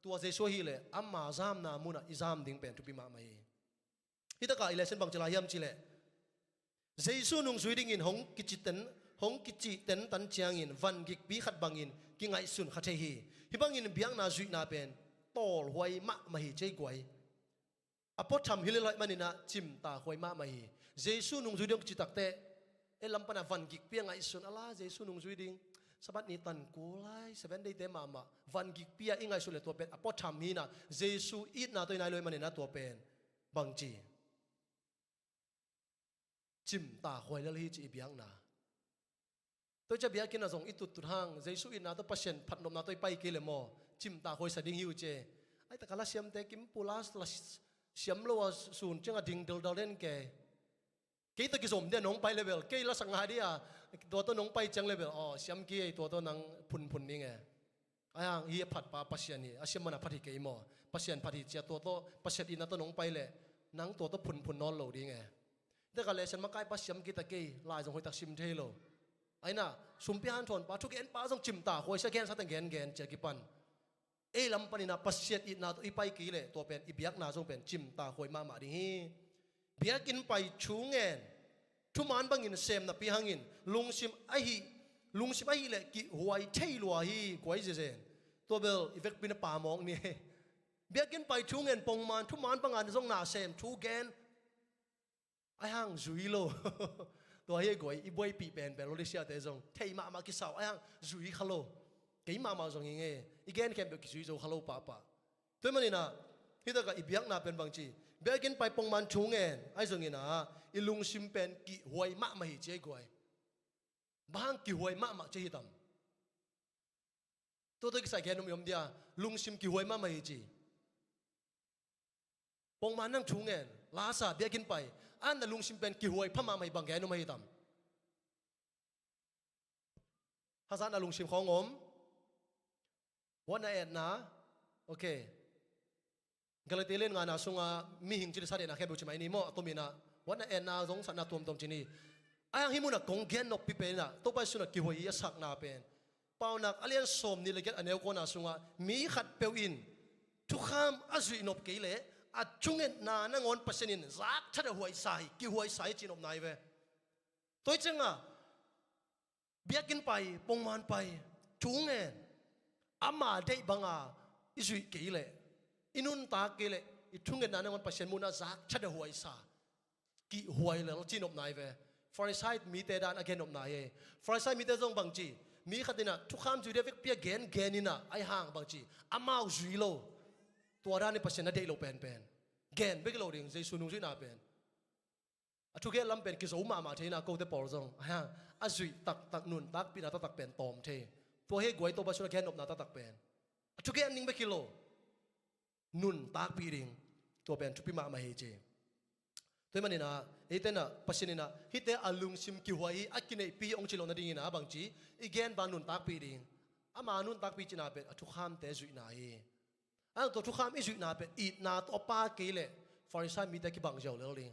ตัวเจสุฮีเลยอามาซามนามุนะอิซามดิ้งเป็นทุปีมาไม่ฮิตากาอิเลเซนบังจลายามจิเลเจสุนุงสุยดิ้งอินหงกิจิตัน หงกิจิเต็นตันเจียงอินวันกิกปีขัดบังอินกิไงสุนขัดเชฮีฮิบังอินเบียงนาจุยนาเป็นตอลหวยมะมาฮีเจกวยอพอทำฮิเลลอยมันนี่นะจิมตาหวยมะมาฮีเยซูนุ่งจุยดงจิตักเตเอลัมปนาวันกิกปีไงสุนอะไรเยซูนุ่งจุยดิงสบัดนี้ตันกูไลเซเว่นเดย์เตมามาวันกิกปีอิงไงสุนเลยตัวเป็นอพอทำฮีนะเยซูอีดนาตัวนายลอยมันนี่นะตัวเป็นบังจีจิมตาหวยเลลีจีเบียงนาตัวจะเบียกินนะส่งอิตุตุทางเยซูอินนาตัวพัชเชนพัดนมนาตัวไปกิเลมอจิมตาหวยสดิ้งฮิวเจไอ้แต่กาลาเซียมเตกิมปูลาสลาเซียมโลวสูนจังอดิ่งเดลดาเลนเกกี่ตัวกิสมเดียน้องไปเลเวลกี่ละสังหารดีอ่ะตัวน้องไปจังเลเวลอ๋อเซียมกี่ตัวนังพุนนี่ไงไอ้ห่างเฮียผัดปาพัชเชนนี่อาเซียมมันผัดที่เกยมอพัชเชนผัดที่เจ้าตัวพัชเชนอินนาตัวน้องไปเลยนังตัวพุนนอนโลดีไงแต่กาเลฉันมาใกล้พัชเชนกี่ตะกี้ลายส่งหอยตักชิมเทโลไอ้น่ะสุมพิฮันทนปาทุกเอ็นปาส่งจิมตาหวยเสกแกนสัตว์แกนเจอกี่ปันเอลำปันน่ะปัสเซียดอินาตัวอีไปกี่เลยตัวเป็นอีเบียกนาส่งเป็นจิมตาหวยมาดิฮีเบียกินไปชูเงินทุมันบังอินเซมน่ะปีหังอินลุงซิมไอฮีเลยกี่หวยเทลัวฮีกวยเจเจนตัวเบลอีเวกปินป่ามองนี่เบียกินไปชูเงินปงมันทุมันบังอันส่งนาเซมชูเกนไอหังจุยโลตัวเฮกวยอีบวยปีเป็นโรลิเซียเตจงเทมากิสาวไอ้ยังจุยขโลกี่มาจงยังไงอีแกนแค่แบบจุยจงขโลป้าตัวมันนี่นะที่ตะกับอีเบียกนาเป็นบางจีเบียกินไปปงมันชูเงินไอ้จงนี่นะอีลุงซิมเป็นกี่หวยมาหิเจกวยบางกี่หวยมาเจฮิตัมตัวกิใส่แกนยมเดียลุงซิมกี่หวยมาหิจีปงมันนั่งชูเงินลาซาเบียกินไปอันนั้นลุงซิมเป็นกี่หวยพม่าไม่บังแกนุไม่ทำฮัสซันลุงซิมของผมวันนั้นเอ็ดนะโอเคก็เลยเตลินงานนะส่งมีหิงจิตสัตย์นะแค่บุษไม่นี่มั่วตัวมีนะวันนั้นเอ็ดนะสงสัยนะตัวจีนี่ไอ้ยังหิมุนะกงเกนนกปีเป็นนะตัวไปสุนัขกี่หวยยัสักนาเป็นเปล่านักอะไรยันสมนี่เลยกันอันเดียวกันนะส่งมีขัดเปลวินทุกคำอาศัยนกกี่เล่อาจุงเงินนานั่งงอนปัสสนินรักชัดหัวใส่กี่หัวใส่จีนอมนายเว้ตัวจังอ่ะเบียกินไปปงมันไปจุงเงินอามาได้บังอ่ะอิสุกี่เล่อินุนตากี่เล่อิจุงเงินนานั่งงอนปัสสนินมุนารักชัดหัวใส่กี่หัวเลยจีนอมนายเว้ฟอร์ไซด์มีแต่ด้านอเกนอมนายฟอร์ไซด์มีแต่ตรงบางจีมีขัดดินะทุกคำจุดเดียวเปียเกนนี่นะไอห่างบางจีอามาจุยโลตัวด้านนี้ปัสสาวะได้โลเป็นเกณฑ์เบกโลดิ่งใจสุนุจินาเป็นทุกแก่ลำเป็นกิจอุมาเทน่าโกเตปอลซงฮะอาจุยตักนุนตักปีนาตักเป็นตอมเทตัวเฮกวยตัวปัสสาวะแกนอบนาตักเป็นทุกแก่นิ่งเบกิโลนุนตักปีดิ่งตัวเป็นทุกปีมาเฮเจตัวมันนี่นะเอเตน่ะปัสสาวะนี่นะฮิตเตอลุงซิมกิวายอักกินไอปีองค์จิโลนาดิ่งนะบางจีอีแกนบานุนตักปีดิ่งอามานุนตักปีจินาเป็นทุกข้ามเตจุยนาเฮอันตัวทุกคำอิจุนาเป็นอีนาตัวป้ากี่เล่ฟอริสันมีแต่กี่บางเจ้าเลยลิง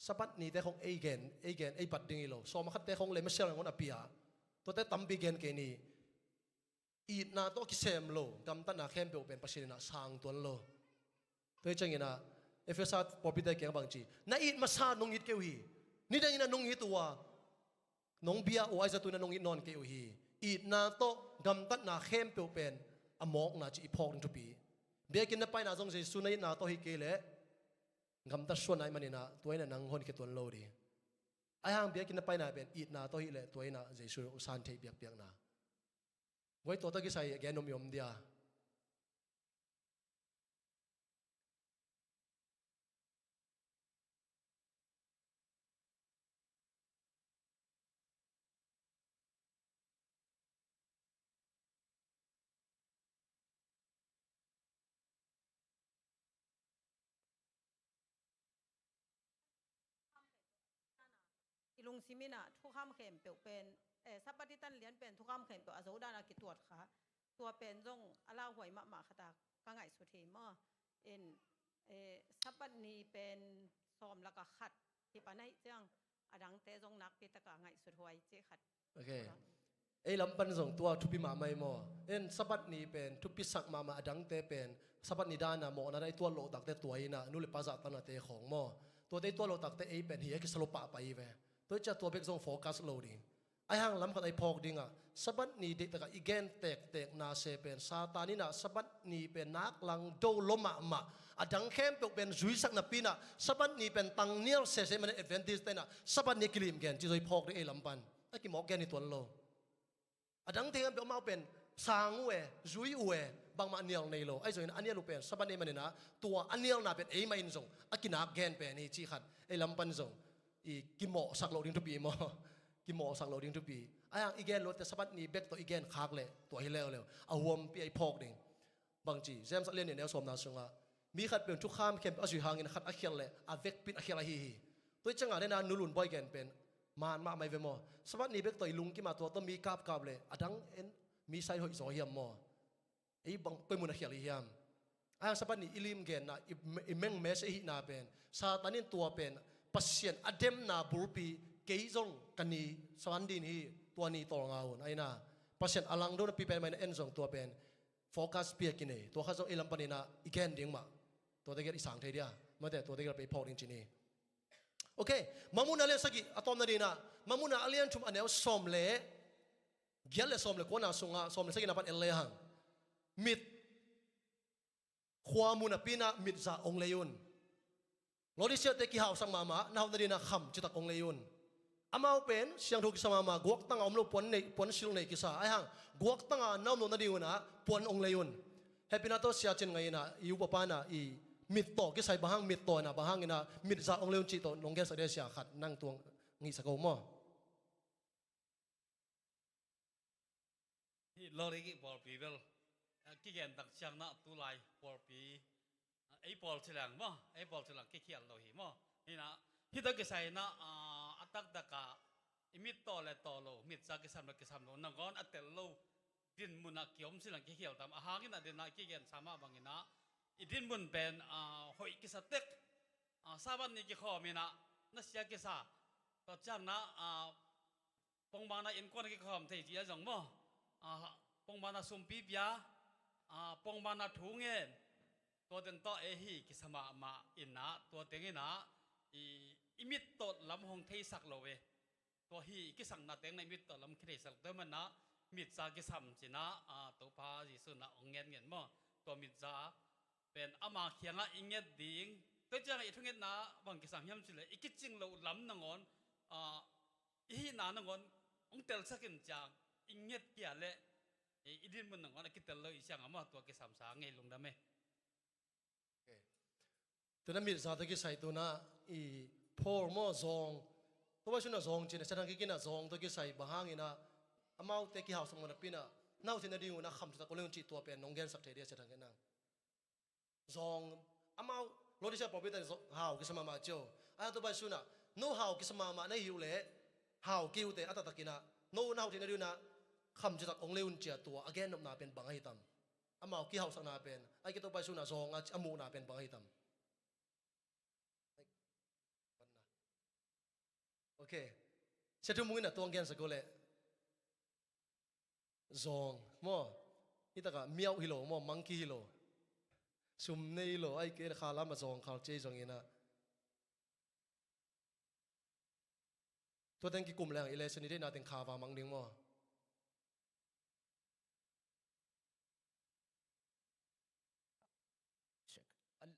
สปัดนี่แต่ของเอเกนไอบัดดิ้งอีโลสมัครแต่ของเลมเซลงอนอภิยาตัวแต่ตั้มปีเกนเกนี่อีนาตัวกิเซมโลกำตันนาเข้มเปลเป็นปัสสินาสังตัวโลตัวจังยินะเอฟเอสัตปอปิดได้เกี่ยงบางจีน่าอีมาซานงอิดเกวีนี่ได้ยินะนงอิดตัวนงเบียโอไอจะตัวนงอิดนอนเกวีอีนาตัวกำตันนาเข้มเปลเป็นอมอกนาจีอีพอกทุปีเบียกินนับไปน่าสงสัยสุนัยน่าโตฮิเกเล่กำตัดส่วนไหนมันนี่นะตัวนี้นั่งคนเกตัวโลดีไอ้ห่างเบียกินนับไปน่าเป็นอีดน่าโตฮิเล่ตัวนี้น่าใจสุอุสานเทเบียกน่าไว้ตัวตะกี้ใส่แกนมยมเดีย ลุงซิมินะทุกข้ามเข็มเปลวเป็นสัปปะที่ตันเลี้ยนเป็นทุกข้ามเข็มเปลวอาโซดานากิตรวจค่ะตัวเป็นจงอาลาหวยมะมาขตากก็ไงสุธีมอสัปปะนี้เป็นซ้อมแล้วก็ขัดที่ปานให้เจ้าอดังเตจงนักปีตะกะไงสุดหวยเจ๊ขัดโอเคลำปันส่งตัวทุบปีมาไม่มอสัปปะนี้เป็นทุบปีสักมาอดังเตเป็นสัปปะนี้ด้านน่ะมอนะได้ตัวโลตักเตตัวอีน่ะนู่นเลยภาษาตันเตของมอตัวได้ตัวโลตักเตเป็นเฮียกิสโลปะไปเวตัวจะตัวเบกส่งโฟกัสโลดิ้ง ไอ้ห่างล้ำกันไอ้พอกดิ้งสบัดนี้เด็กแต่ก็อีแกนแตกนาเซเป็นซาตานี่นะสบัดนี้เป็นนักลังโดลมะอดังเข้มเป็นจุยสักนับปีนะสบัดนี้เป็นตังเนียลเซมันเอดเวนติสเตนะสบัดนี้กิลิมแกนจีโดยพอกได้เอลำปันไอ้กิมอกแกนในตัวโลอดังเทียนเป็นมาเป็นสางเวจุยเวบางมาเนียลในโลไอ้ส่วนอันเนียลเป็นสบัดนี้มันนะตัวอันเนียลน่ะเป็นเอมาอินซงอากินักแกนเป็นนี่จีขัดเอลำปันซงอีกิมอสักโลดิ้งทุบีมอกิมอสักโลดิ้งทุบีไอ้ยังอีแกนรถแต่สบัดนี้เบกตัวอีแกนคักเลยตัวให้เร็วเอาวมปีไอ้พอกดิ้งบางจีเซมสักเลียนเนี่ยแนวสมนาสงะมีขัดเป็นทุกข้ามเข้มอาศัยหางินขัดอาเขียนเลยอาเวกปิดอาเขียนอะไรฮีตัวจังหวะนี้นะนุลุนบ่อยแกนเป็นมันมาไม่เวมอสบัดนี้เบกตัวลุงกิมาตัวต้องมีกาบเลยอดังเอ็นมีไซหอยสองเฮียมมอไอ้บางไปมุนอาเขียนเฮียมไอ้สบัดนี้อิลิมแกนนะอิเมงเมสอีนาเป็นซาตานินตัวเป็นปัสเซียนอเดมนาบุรปีเกยจงกันนี้สวรรค์ดินฮีตัวนี้ตัวงาวนไอ้น่ะปัสเซียนอลังโดนปีเป็นมันเอ็นจงตัวเป็นโฟกัสเปียกินเอตัวข้าจงเอลัมปานินะอีแกนดิ้งมาตัวเด็กอีสังเทียมาแต่ตัวเด็กไปพอดิ้งจีนี่โอเคมามุนอะไรสักกี่อะตอมนาดีนะมามุนอะไรอันชุมอันเอวสมเล่เกี่ยวเลยสมเล่คนน่ะส่งสมเล่สักกี่นับเป็นเอลเลหังมิดความมุนปีน่ะมิดจะองเลยุนเราดิเชียเตกิฮาวสังมานาหาวนาดีนะคำจิตองเลยุนอามาเป็นเสียงทุกสมาากวกตั้งอมลูปนในปนสิลในกิสาไอ้หังกวกตั้งน้ำลงนาดีวนะปนองเลยุนเฮปินาโตเสียจินไงนะยูปปานะอีมิดโตกิใส่บางมิดโตนะบางนะมิดจะองเลยุนจิตลงแกสเดเสียขัดนั่งตัวงี้สักโมที่ลอริกิบอลปีเวลกิเกนตักช่างนะตุไลบอลปีไอ้บอลเฉลิงมั้งไอ้บอลเฉลิงกิเขียนเราเห็นมั้งนี่นะที่ตะกี้ใส่นะอัตักตะกะอิมิดโตและโตโลมิดจากกิสามและกิสามโลนังก้อนอัตเตลโลดินมุนกิอมสิลังกิเขียวตามอาหารกินอะดินนักกิเกนสามารถบางกินะอีดินมุนเป็นหอยกิสเต็กซาบันนี่กิข้อมีนะนัสยากิสาต่อจากนะปงบางนะอินก้อนกิข้อมเทียจังมั้งปงบางนะสุมปีบยาปงบางนะถุงเงินตัวเต็งต่อเอฮีกิสมาอินนะตัวเต็งอินะอิมิดตดลำหงเทสักโลเวตัวฮีกิสังนาเต็งในมิดตดลำเทสักตัวมันนะมิดซากิสัมจินะตัวพาจิสุนะองเงินมั้งตัวมิดซาเป็นอามาเขียงอิงเงดิ่งตัวจังอีทุงเงินนะบางกิสังยามจิเลยอีกิจิงเราลำนังอนอีนานังอนองเตลสักินจางอิงเงเกียเละอีดินมันนังอนกิเตลเลยอีช่างอามาตัวกิสัมสางเงลงดำเมตัวนั้นมิดซาตะกี้ใส่ตัวน่ะอีพอร์มอซองตัวว่าชุนน่ะซองจีนเสร็จทางกินน่ะซองตะกี้ใส่บางอินะอามาเตกี้หาวสมมุติปีน่ะน่าที่นาดีอยู่นะคำที่ตะโกนเรื่องจีตัวเป็นน้องแกนสักเทียเสร็จทางกันนั่งซองอามาโลดิเชปอบิตันหาวกิสมามาเจ้าอันตัวไปชุนน่ะโน้หาวกิสมามาในหิวเละหาวกิวเตอัตตะกินะโน้น่าที่นาดีนะคำที่ตะองเลวนเจียตัวอเกนนบนาเป็นบางให้ตำอามากี่หาวสักนาเป็นไอ้กิตัวไปชุนน่ะซองอามูนาเป็นบางให้ตำโอเคเสร็จทุกมื้อน่ะตัวเงินสักก็เลยซองมั่วนี่ตะกะเมียวฮิโลมั่วมังคีฮิโลซุมเนฮิโลไอ้เกล้าลามาซองข้าวเจซองเงินนะตัวเต็งกี่กลุ่มแรงอิเลสนี่ได้นาเต็งข้าวมังดิ้งมั่ว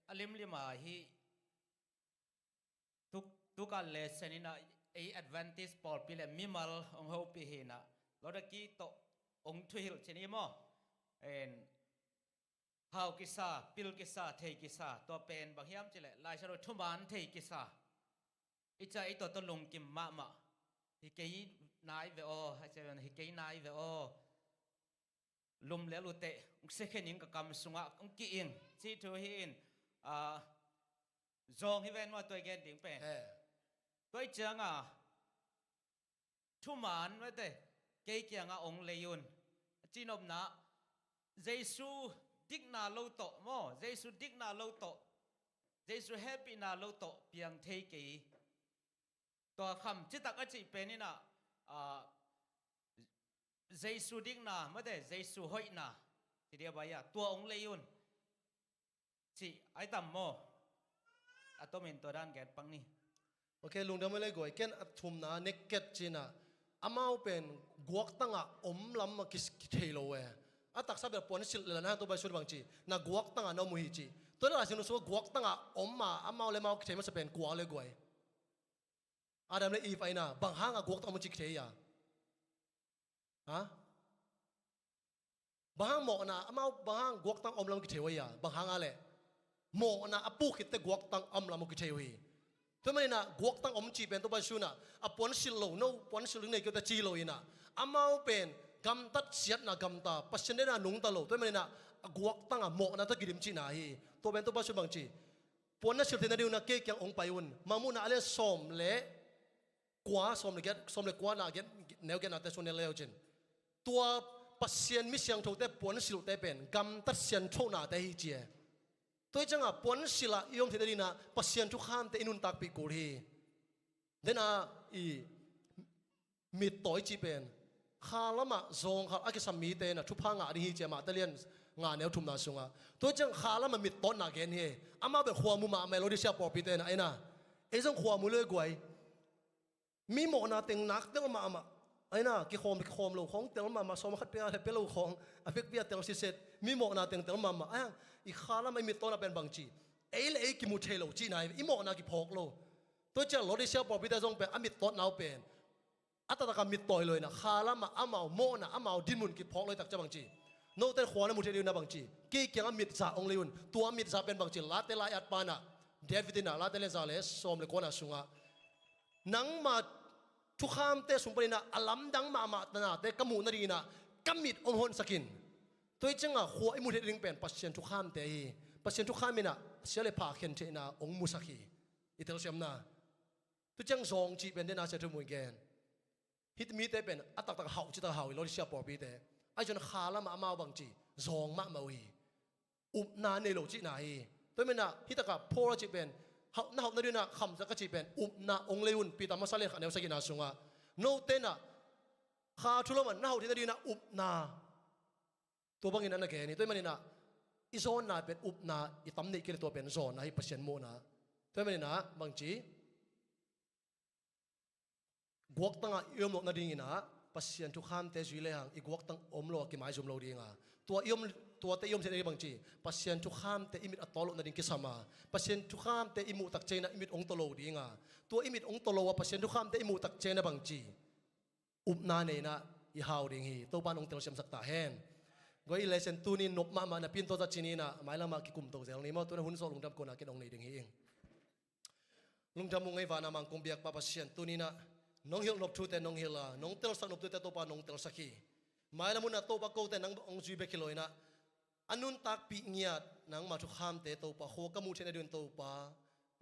อลิมลิมาฮีทุกการเลสนี่นะไอ้ Adventist ปอลปีเลมิมัลองเฮาปีเฮนะเราตะกี้โตองทุฮิลชนิดมั้งฮาวกิซาปิลกิซาเทกิซาตัวเป็นบางยามจิเลลายชโรทุมานเทกิซาอิจฉาไอ้ตัวลงกิมมาฮิเกย์นายเวโอให้เจ้าฮิเกย์นายเวโอลุมเลลุเตอุเซเขนิงกับกำสุงะอุกิอิงซีทูฮินจงฮิเวนว่าตัวแกดิ้งเป็นตัวเจ้าทุมานไว้เตเกย์เกียงองเลยุนจีนอบนะเยซูดิกนาโลโตโมเยซูดิกนาโลโตเยซูแฮปปี้นาโลโตเพียงเทกีตัวคำจิตตะกจิเป็นนี่นะเยซูดิกนาไม่ได้เยซูหอยนาทีเดียวไปตัวองเลยุนจีไอตัมโมตัวเป็นตัวด้านแกปังนี่โอเคลุงเดี๋ยวไม่เลยก่อยแกนอัดทุมนะเน็กเก็ตจีน่ะ อามาเป็นกวกตั้งอ่ะลำมากิสเทโลเออาตักซาเบลปอนสิลเลนะตัวไปสุดบางจีนักกวกตั้งอ่ะน้องมุฮิจีตัวนั้นสิ่งนู้นกวกตั้งอ่ะมาอามาเลยมาเทมันจะเป็นกวเลยกวยอาดัมเลยอีไฟน่ะบางห้างอ่ะกวกตั้งมันจิกเทียฮะบางห้างหมอนะอามาบางห้างกวกตั้งลำกิเทวีอ่ะบางห้างอะไรหมอนะอาปูคิดแต่กวกตั้งลำกิเทวีตัวมันน่ะกวกตั้งจีเป็นตัวไปสุดน่ะอาปอนสิลโลโน่ปอนสิลเนี่ยก็จะจีโลอิน่ะอามาเป็นกำตัดเสียดนะกำตาปัจจัยน่ะนุ่งตลอดตัวมันน่ะกวกตั้งหมอนะตะกิริมจีน่ะฮีตัวเป็นตัวไปสุดบางจีปอนน่ะสิลเทนดิวน่ะเกี่ยงองไปอุ่นมามุน่ะอะไรสมเละกว่าสมเละกว่าน่ะเก็ตแนวเก็ตน่ะแต่ส่วนเลี้ยวจินตัวปัจจัยมิเสียงถูกแต่ปอนสิลแต่เป็นกำตัดเสียงโชน่ะแต่ฮีเจียตัวจังอ่ะปอนสิละยมเทนดิน่ะปัจจัยทุกข้ามแต่อินุนตักปีกูฮีเดน่ะอีมิดต่อยจีเป็นข้าละมาซองข้าอากิสามีเตน่ะทุพางาดีฮีเจมาตะเลียนงานแนวทุ่มนาสุงอ่ะตัวจังข้าละมามิดต้นนาเกนเฮอามาเป็นขวามุมาเมโลดิเซียปอปีเตน่ะไอ้น่ะไอ้จังขวามุเลยกวยมีหมอนาเต็งนักเต็งมาไอ้น่ะกี่โคมโลของเต็งมาสมขัดเปียเปโลของอเฟกเปียเต็งสิเซตมีหมอนาเต็งมาไอ้อีข้าละไม่มิดต้นน่ะเป็นบางจีไอ้เลยกิมุเทโลจีนายอีหมอนากี่พอกโลตัวจังโลดิเซียปอปีเตจงเป็นอามิดต้นเอาเป็นอัตตะกามิดต่อยเลยนะข้าละมาอามาโมนะอามาดินมุนกิพอกเลยตักจะบางจีโนเตขวานะมุเทดิวนะบางจีกี่เกี่ยงมิดซาองเลยุนตัวมิดซาเป็นบางจีลาเตลายอัดปานะเดวิดินะลาเตเลซาเลสสมเลโกนาสุงะนังมาทุกขามเตสุงปรินะอลัมดังมาตนาเตกมูนารีนะกัมมิดอมหนสกินตัวจังอ่ะหัวอิมุเทดิงเป็นปัจเจนทุกขามเตยปัจเจนทุกขามมินะเสียเลพาเข็นเทนะองมุสักีอิตาลีเซียมนะตัวจังซองจีเป็นเดนาเซตุมุยเกนฮิตมีเตเป็นอัตตักเฮาจิตเฮาอิโลดิเซียปอปีเตไอจนขาละมาบางจีซองมาวีอุบนาเนโลจินาฮีตัวมันน่ะฮิตกับพอลจิเป็นเฮานาดินะคำสักจิเป็นอุบนาองเลวุนปีตามาซาเลขเนวสกินาสุงะโนเตนะขาทุลมันนาที่นาดินะอุบนาตัวบางอินันนักเกนี่ตัวมันน่ะอิโซนน่ะเป็นอุบนาอิตำนิกิเลตัวเป็นโซนนะฮิปัสเชนโมนะตัวมันน่ะบางจีกวกตั้งยมโลนาดิ่งนะปัสยันทุกข้ามเตจุเลยหังอีกวกตั้งโลกิไม้จุมโลดิ่งอ่ะตัวเตยมเสด็จบางจีปัสยันทุกข้ามเตอิมิดอัตโตโลนาดิ่งกิสมาปัสยันทุกข้ามเตอิมุตักเจนะอิมิดองโตโลดิ่งอ่ะตัวอิมิดองโตโลว่าปัสยันทุกข้ามเตอิมุตักเจนะบางจีอุบนาเนนะอีฮาวดิ่งฮีตัวบ้านองเตลเชมสักตาเฮนก็อีเลเซนตูนินนบมานะพินโตจัดจีนีนะหมายละมากิคุมโตเซลนี่มาตัวนั้นหุ่นโซลุงดำโกนาเกนองนี่ดิ่งฮีเองลุงดำมุงไงวานามังกุมเบียกปะปัสยันตูนีนะน้องฮิลนบทูแต่น้องฮิลน้องเตลสักนบทูแต่ตัวปาน้องเตลสักขีหมายละมุนนะตัวปาโกแต่นังองจุยเบกิโลยนะอันนุนตักปีเงียดนังมาทุกข้ามเตตัวปาโคกมูเทนดินตัวปา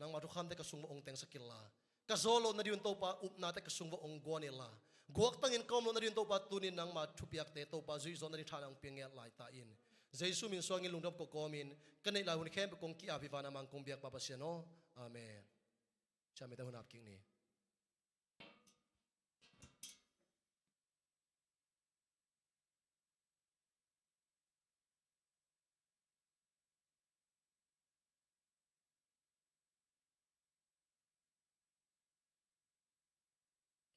นังมาทุกข้ามเตกระสุงว่าองเตงสักกิลากระโซโลนดินตัวปาอุบนาเตกระสุงว่าองกวนิลากวกตั้งอินกอมโลนดินตัวปาตุนินนังมาทุบยักเตตัวปาจุยซอนดิทานังเปียงเงียดลายตาอินเจสุมินสวางิลุงดับกกอมินกันในลาหุนเข้มเป็นกงกีอาภิวานามังกุมเบียกปาปัสเชโนอาเมนชาเมตาหุนับกิ้งนี้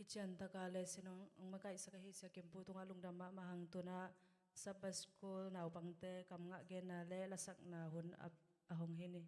กิจอันตกาเลสิน้องมาไก่สักหิสักเก็บปูตุงอาลุงดำมาหังตัวน่ะสับสกุลนาวปังเตกำงะเกณฑ์เละละสักนาหุนอหงเฮนี่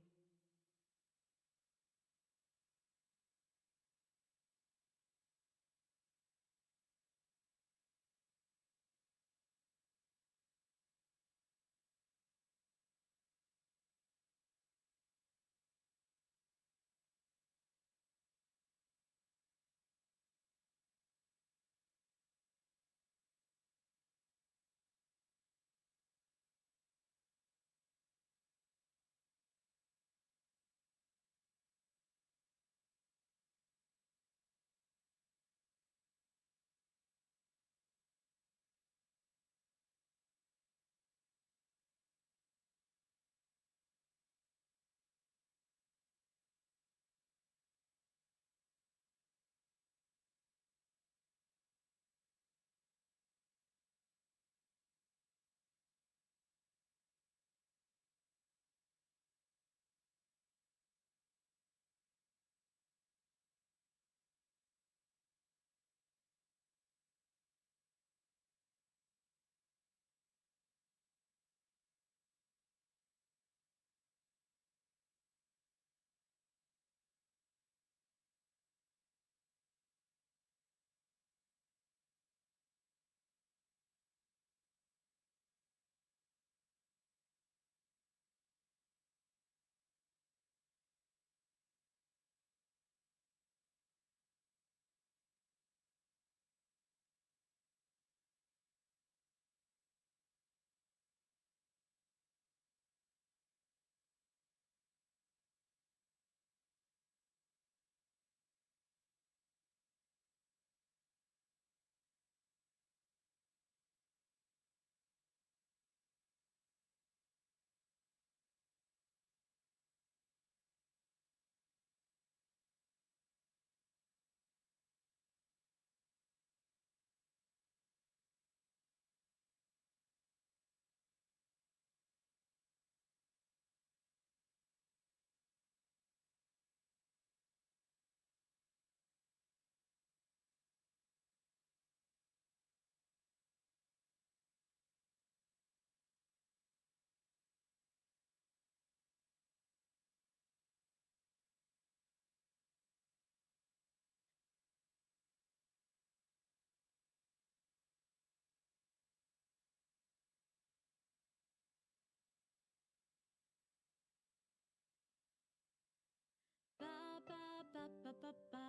ba ba ba.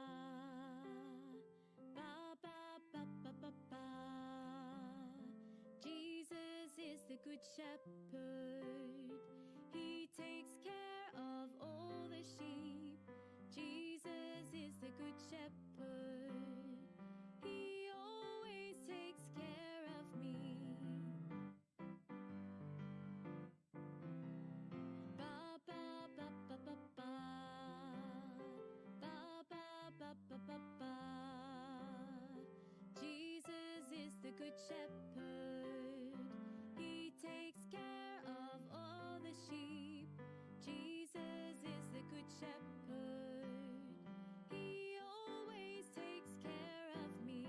Ba ba ba ba ba ba. Jesus is the good shepherd. He takes care of all the sheep. Jesus is the good shepherd. He always takes care of me. Ba ba ba ba ba ba. Ba ba ba ba ba ba. Jesus is the good shepherd. He takes care of all the sheep. Jesus is the good shepherd. He always takes care of me.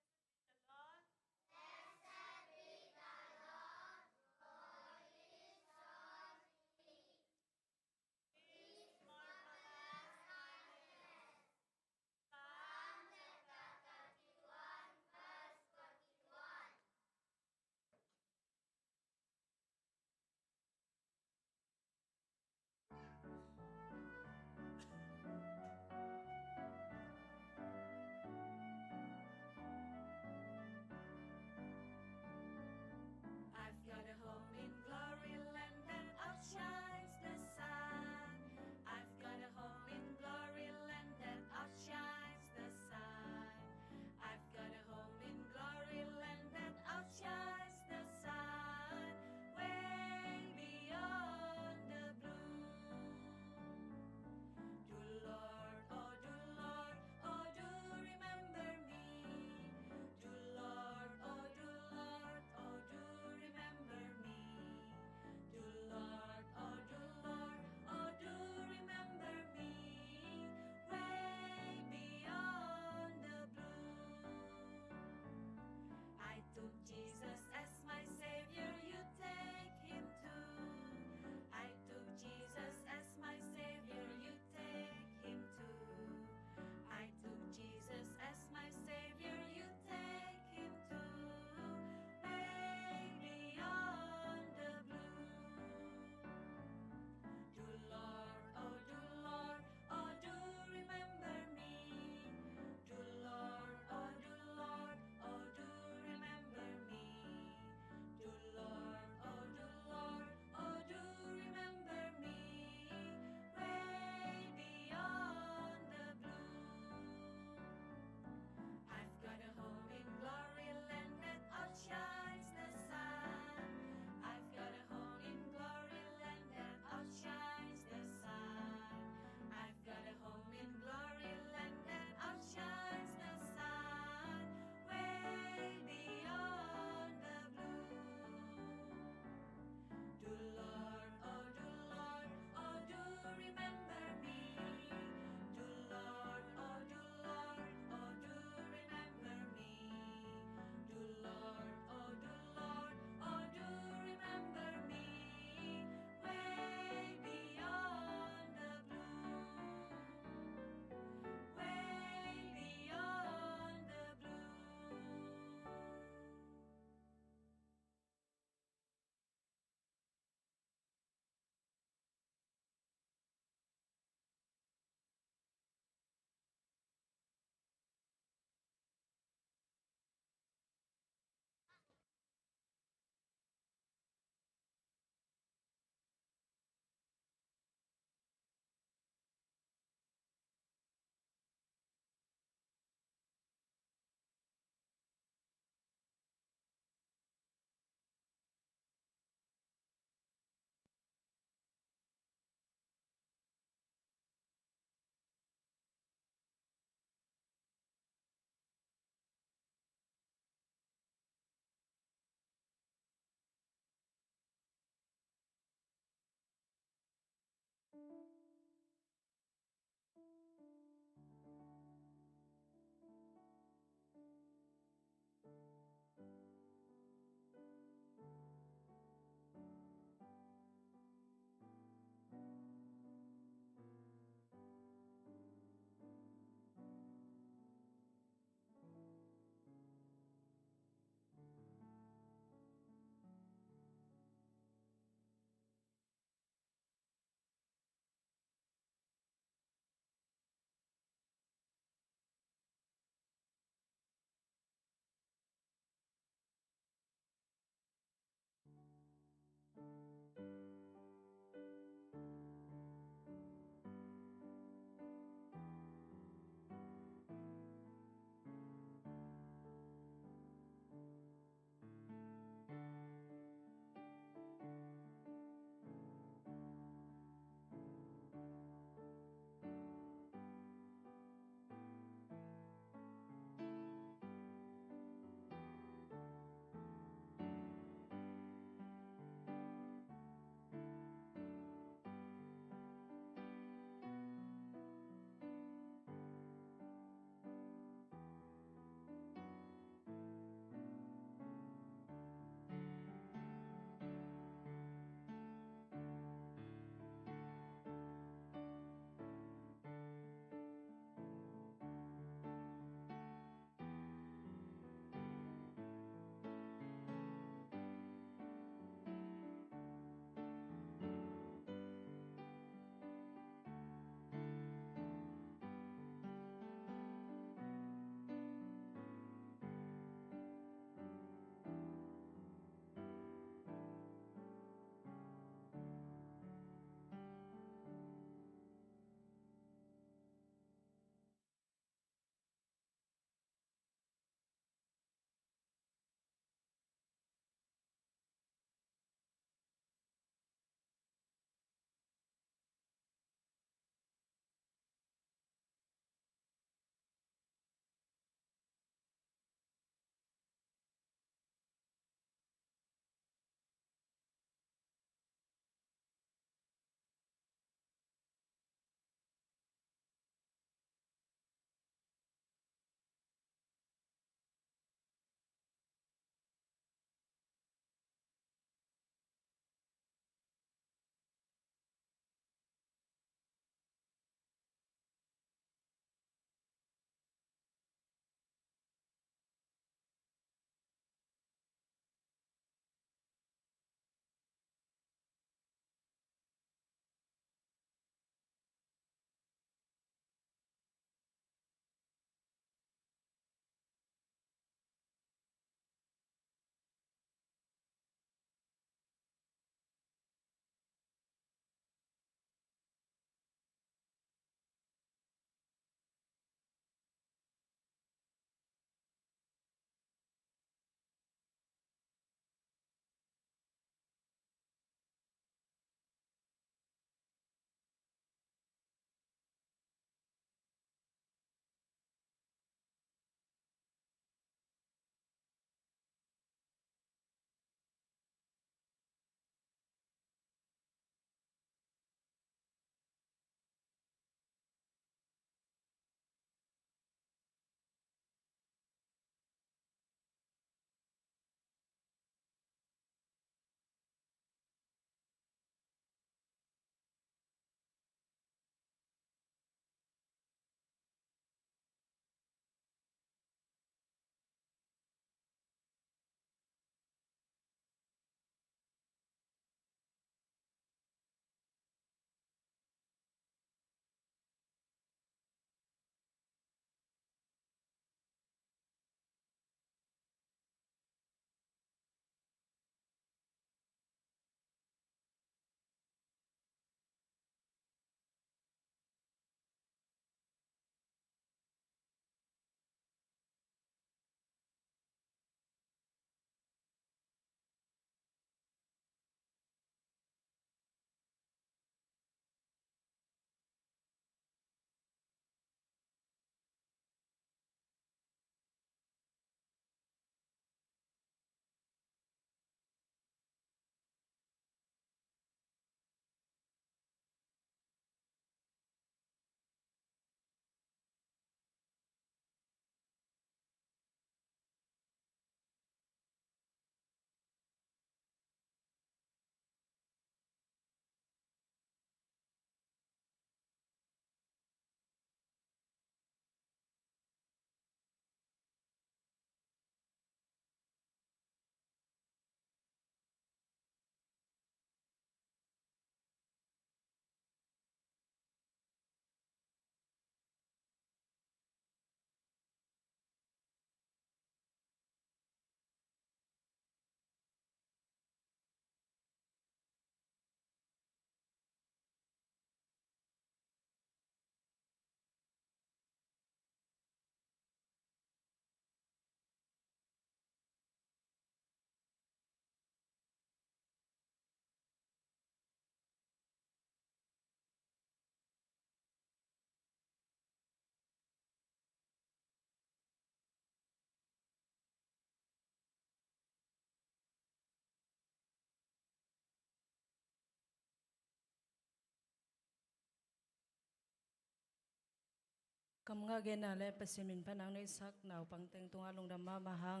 ำงาเกณฑ์อะไรประสิมินพนังในสักหนาวปังเต็งตัวลงดำมาหัง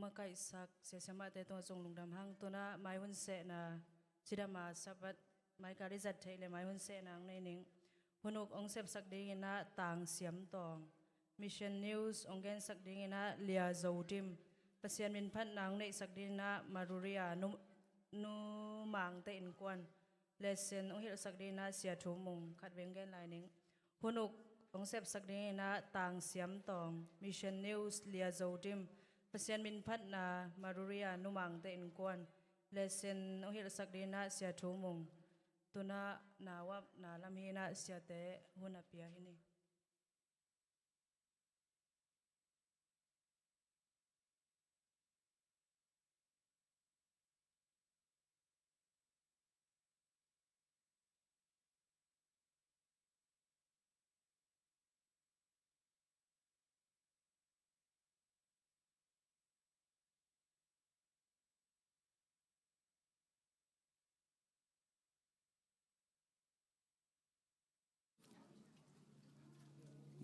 มาไก่สักเสียสมาแต่ตัวทรงลงดำหังตัวน่ะไม้หุ่นเสนาสิดามาสับไม้การิจัดเทเลไม้หุ่นเสนางในหนิงหุ่นอกองเสพสักดีนะต่างเสียมตองมิชชั่นนิวส์องเกนสักดีนะเลียโจดิมประสิมินพนังในสักดีนะมารุริยานุมังเตอินกวนเลเซนองเฮลสักดีนะเสียทุมงขัดเวงเกนลายหนิงหุ่นอกองเสพสักดีนะต่างเสียมตองมิชชั่นนิวส์เลียโจดิมประสิมินพัฒนามารุริยานุมังเตอินกวนเลเซนองเฮลสักดีนะเสียทุมงตัวน่ะนาวะนาลำฮีนะเสียเตหุ่นอภิยาหินี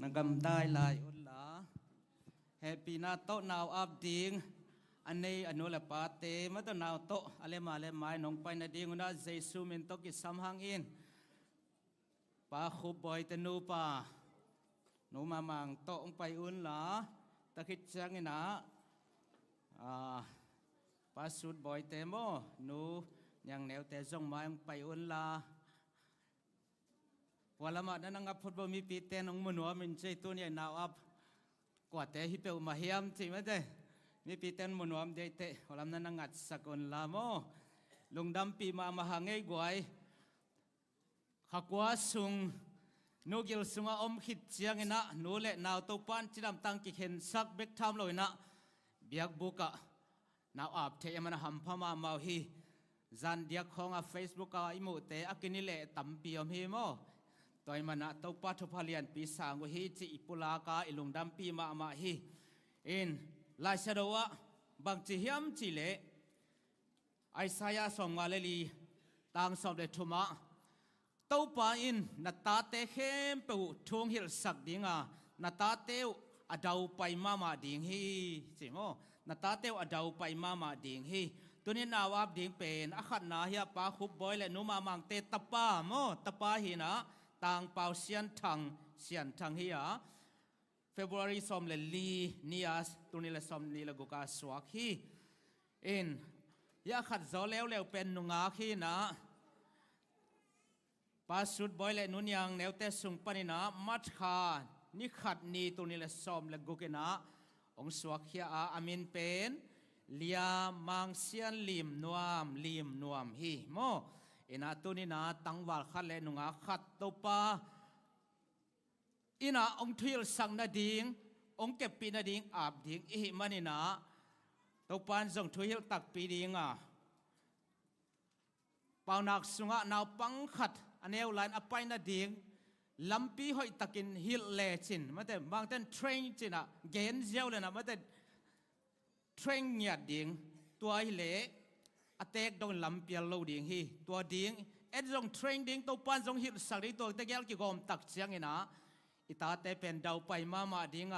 นักำได้ลายอุลลาแฮปปี้นาโตนาวอับดิงอันนี้อนุลปาเตมาตัวนาวโตอะไรมาอะไรมาน้องไปนาดิงอุนาเจสุมินโตกิสัมหังอินปาขุบบอยตนูปาหนูมามังโตองไปอุลลาตะคิดจังนะปาสุดบอยเตโมหนูยังแนวแต่จงมาองไปอุลลาวันละมาดันงับพุทธบมีปีเตนองมนัวมันใจตัวนี้นาวอับกว่าแต่ฮิเปลมาเฮียมจริงไหมเต้มีปีเตนมนัวมเดเตวันละนั้นงัดสกุลลาโมลงดำปีมาหางไอ้กวยขากว่าสุงนูกิลสุงอมขิดเจียงนะนูเละนาวตัวปานจิดำตังกิเห็นสักเบกทำเลยนะเบียกบุกะนาวอับเทมันหำพม่าเมาฮีจันเดียกของเฟซบุ๊กอิมูเตอกินิเละตั้มปีอมฮีโมตัวมันนะตัวปัทภเลียนปีสางวฮีจิปุลากาอิลุงดัมปีมาฮีอินลายเสดวะบางจิฮิมจิเลไอสายาสมงาเลลีต่างสมเดทุมะตัวปาอินนัตตาเตเข้มปูทงฮิลสักดิงานัตตาเตวอดาวไปมาดิงฮีสิโมนัตตาเตวอดาวไปมาดิงฮีตัวนี้นาวาบดิงเป็นอขัดนาเฮียปาคุบบอยและนุมามังเตตปาโมตปาฮีนะต่างเป่าเสียนทางเฮียเฟบรุอารีสมเลลีนียสตัวนี้ละสมลีละกุกาสวกฮีอินยาขัดจอแล้วเป็นนุงาฮีนะปาสุดบอยและนุนยังแนวเตสุงปนินะมัดขานิขัดนีตัวนี้ละสมละกุกนะองสวกเฮียอามินเป็นเลียมังเสียนลิมนวมฮีโมอินาตุนินาตังวาลขัดเลนุงาขัดตัวปาอินาองทุยลสังนาดิงองเก็บปีนาดิงอาบดิงอิมันอินาตัวปานจงทุยลตักปีดิงเปานักสุงะนาวปังขัดอันเอวไลน์อภัยนาดิงลำปีหอยตักินฮิลเลจินมาแต่บางท่านเทรนจินะเกณฑ์เจ้าเลยนะมาแต่เทรนเนี่ยดิงตัวฮิเลอเตกดงลำเปียโลดิงฮีตัวดิงเอ็ดจงเทรนดิงตัวปานจงฮิลสักดิตัวเตกยลกิกอมตักเชียงนะอิตาเตเป็นดาวไปมาดิง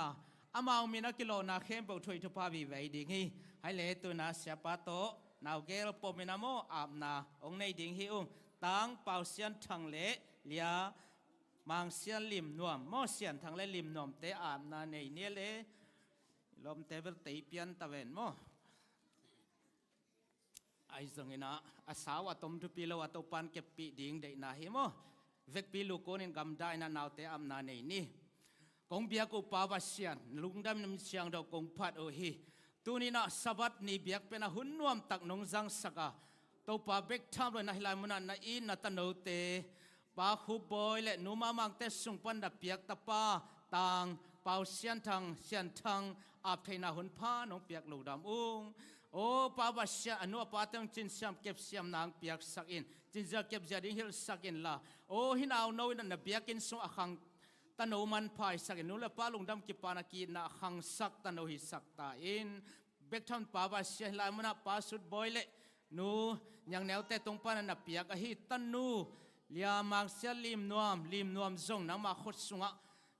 อามามีนักกิโลนาเข้มเปถอยทุพาวิไวดิงฮีให้เลตัวนาเสียปาโตนาวเกลปมินาโมอาบนาองในดิงฮีตังเป่าเสียนทางเละเลียมังเสียนลิมนวมโมเสียนทางเละลิมนวมเตอาบนาในเนี้ยเลยลมเตเวลตีเปียนตะเวนโมไอ้สังเกตนะอาสาวะตมทุปีละวะตปันเก็บปีดิ่งได้นาหิโมเวกปีลูกคนกำได้นาหนาวเตอำนาในนี่กงเบียกุปาวาเสียนลุงดำน้ำเสียงดอกกงพัดโอฮีตัวนี้นะสวัสดนี่เบียกเป็นหุ่นนวมตักนงจังสกาตัวปาเบกทำเลยนะฮิลายมุนันนะอินนัตโนเตปาคูบอยและนุมามังเตสุงปันดับเปียกตะปาต่างเป่าเสียนทางอาบเทนาหุ่นผ้าน้องเปียกลูกดำโอ้ปาวาเสียอนุปาตังจินเสียมเก็บเสียมนางเปียกสักอินจินจะเก็บจะดิ้งฮิลสักอินละโอ้หินเอาโน้ยนั่นนะเปียกินสุงขังตโนมันพายสักอินนู้นละป้าลุงดำกิปานากีนะขังสักตโนหิสักตาอินเบกทำปาวาเสียลายมันป้าสุดบอยเล่นูยังแนวแต่ตรงปานันเปียกหิตนูเลียมังเสียลิมนวมจงนังมาขดสุงะ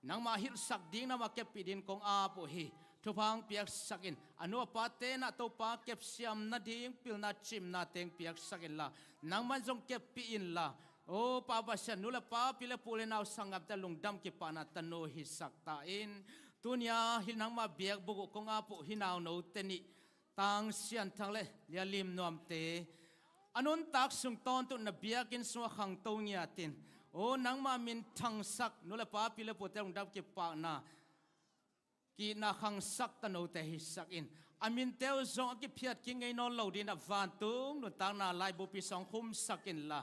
nang ma hil sak ding na ma kep pidin kong a po hi thu phang piak sakin anu pa te na to pa kep siam na ding pil na chim na teng piak sakin la nang man jong kep pi in la o pa ba shan nula pa pila pule naw sangap ta lungdam ki pa na tano hi sak ta in tunya hin nang ma biak bu kong a po hinaw no te ni tang sian thang le lia lim nuam te anun tak sung ton tu na biakin suwa khang to nya tin o nang ma min thang sak nula pa pila po te lungdam ki pa na ki na khang sak ta no te hi sak in amin teo zong ki phiat ki ngei non lo din van tung nu tang na lai bu pi song khum sak in la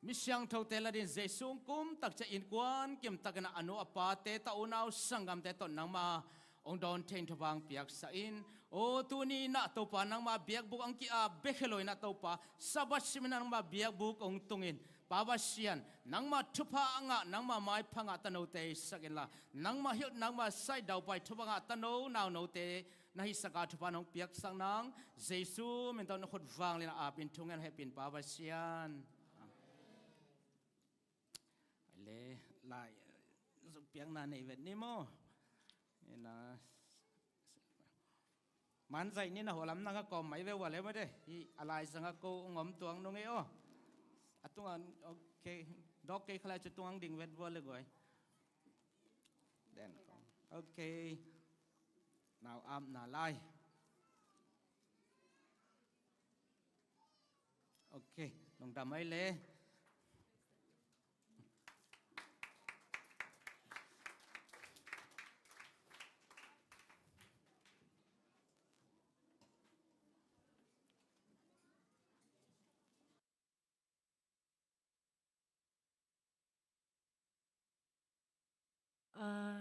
mi siang tho te la din jesung kum tak cha in kwan kim tak na anu apa te ta unaw sangam te ton nang ma ong don theng thawang piak sa in o tu ni na to pa nang ma biak buk ang ki a bekheloi na to pa sabat simin nang ma biak buk ong tungin pabasian nang ma thupa anga nang ma mai phanga tano te sakela nang ma hil nang ma sai dau pai thupa nga tano naw no te na hi saka thupa nong piak sang nang jesu min ton khot wang lena a pin thungen he pin pabasian le lai zuk piang na nei vet ni mo na man zai ni na holam na ka kom mai ve wa le ma de hi alai sanga ko ngom tuang no nge o atungan okay dok ke khala chu tuang ding vet wo le goi den okay now am na lai okay nong da mai le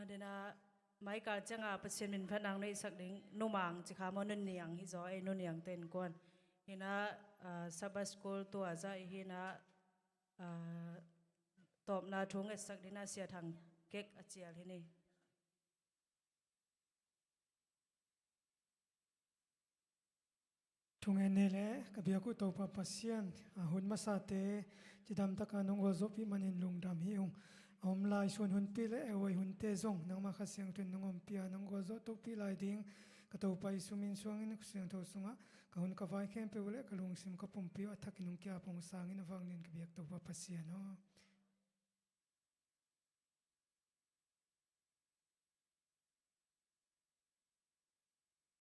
dena mai ka changa pasien min phanang nei sak ding numang chi kha mon niang hi zo ai nu niang ten kon hina sabas school to aza hina top na thung e sak dina sia thang kek achial hini thunge nele kabiaku topa pasien hun masate chidam takanong wazopi manin lungdam hi ong om lai sun hun pile ewai hun te zong nang ma khasyang tun nongom pia nang wazo to pi lai ding ka to pai sumin suangin kusyang to sunga ka hun ka vai kem pe wale ka lung sim ka pum pi athakinung kya pong sangin awangnin kabiak topa pasien ho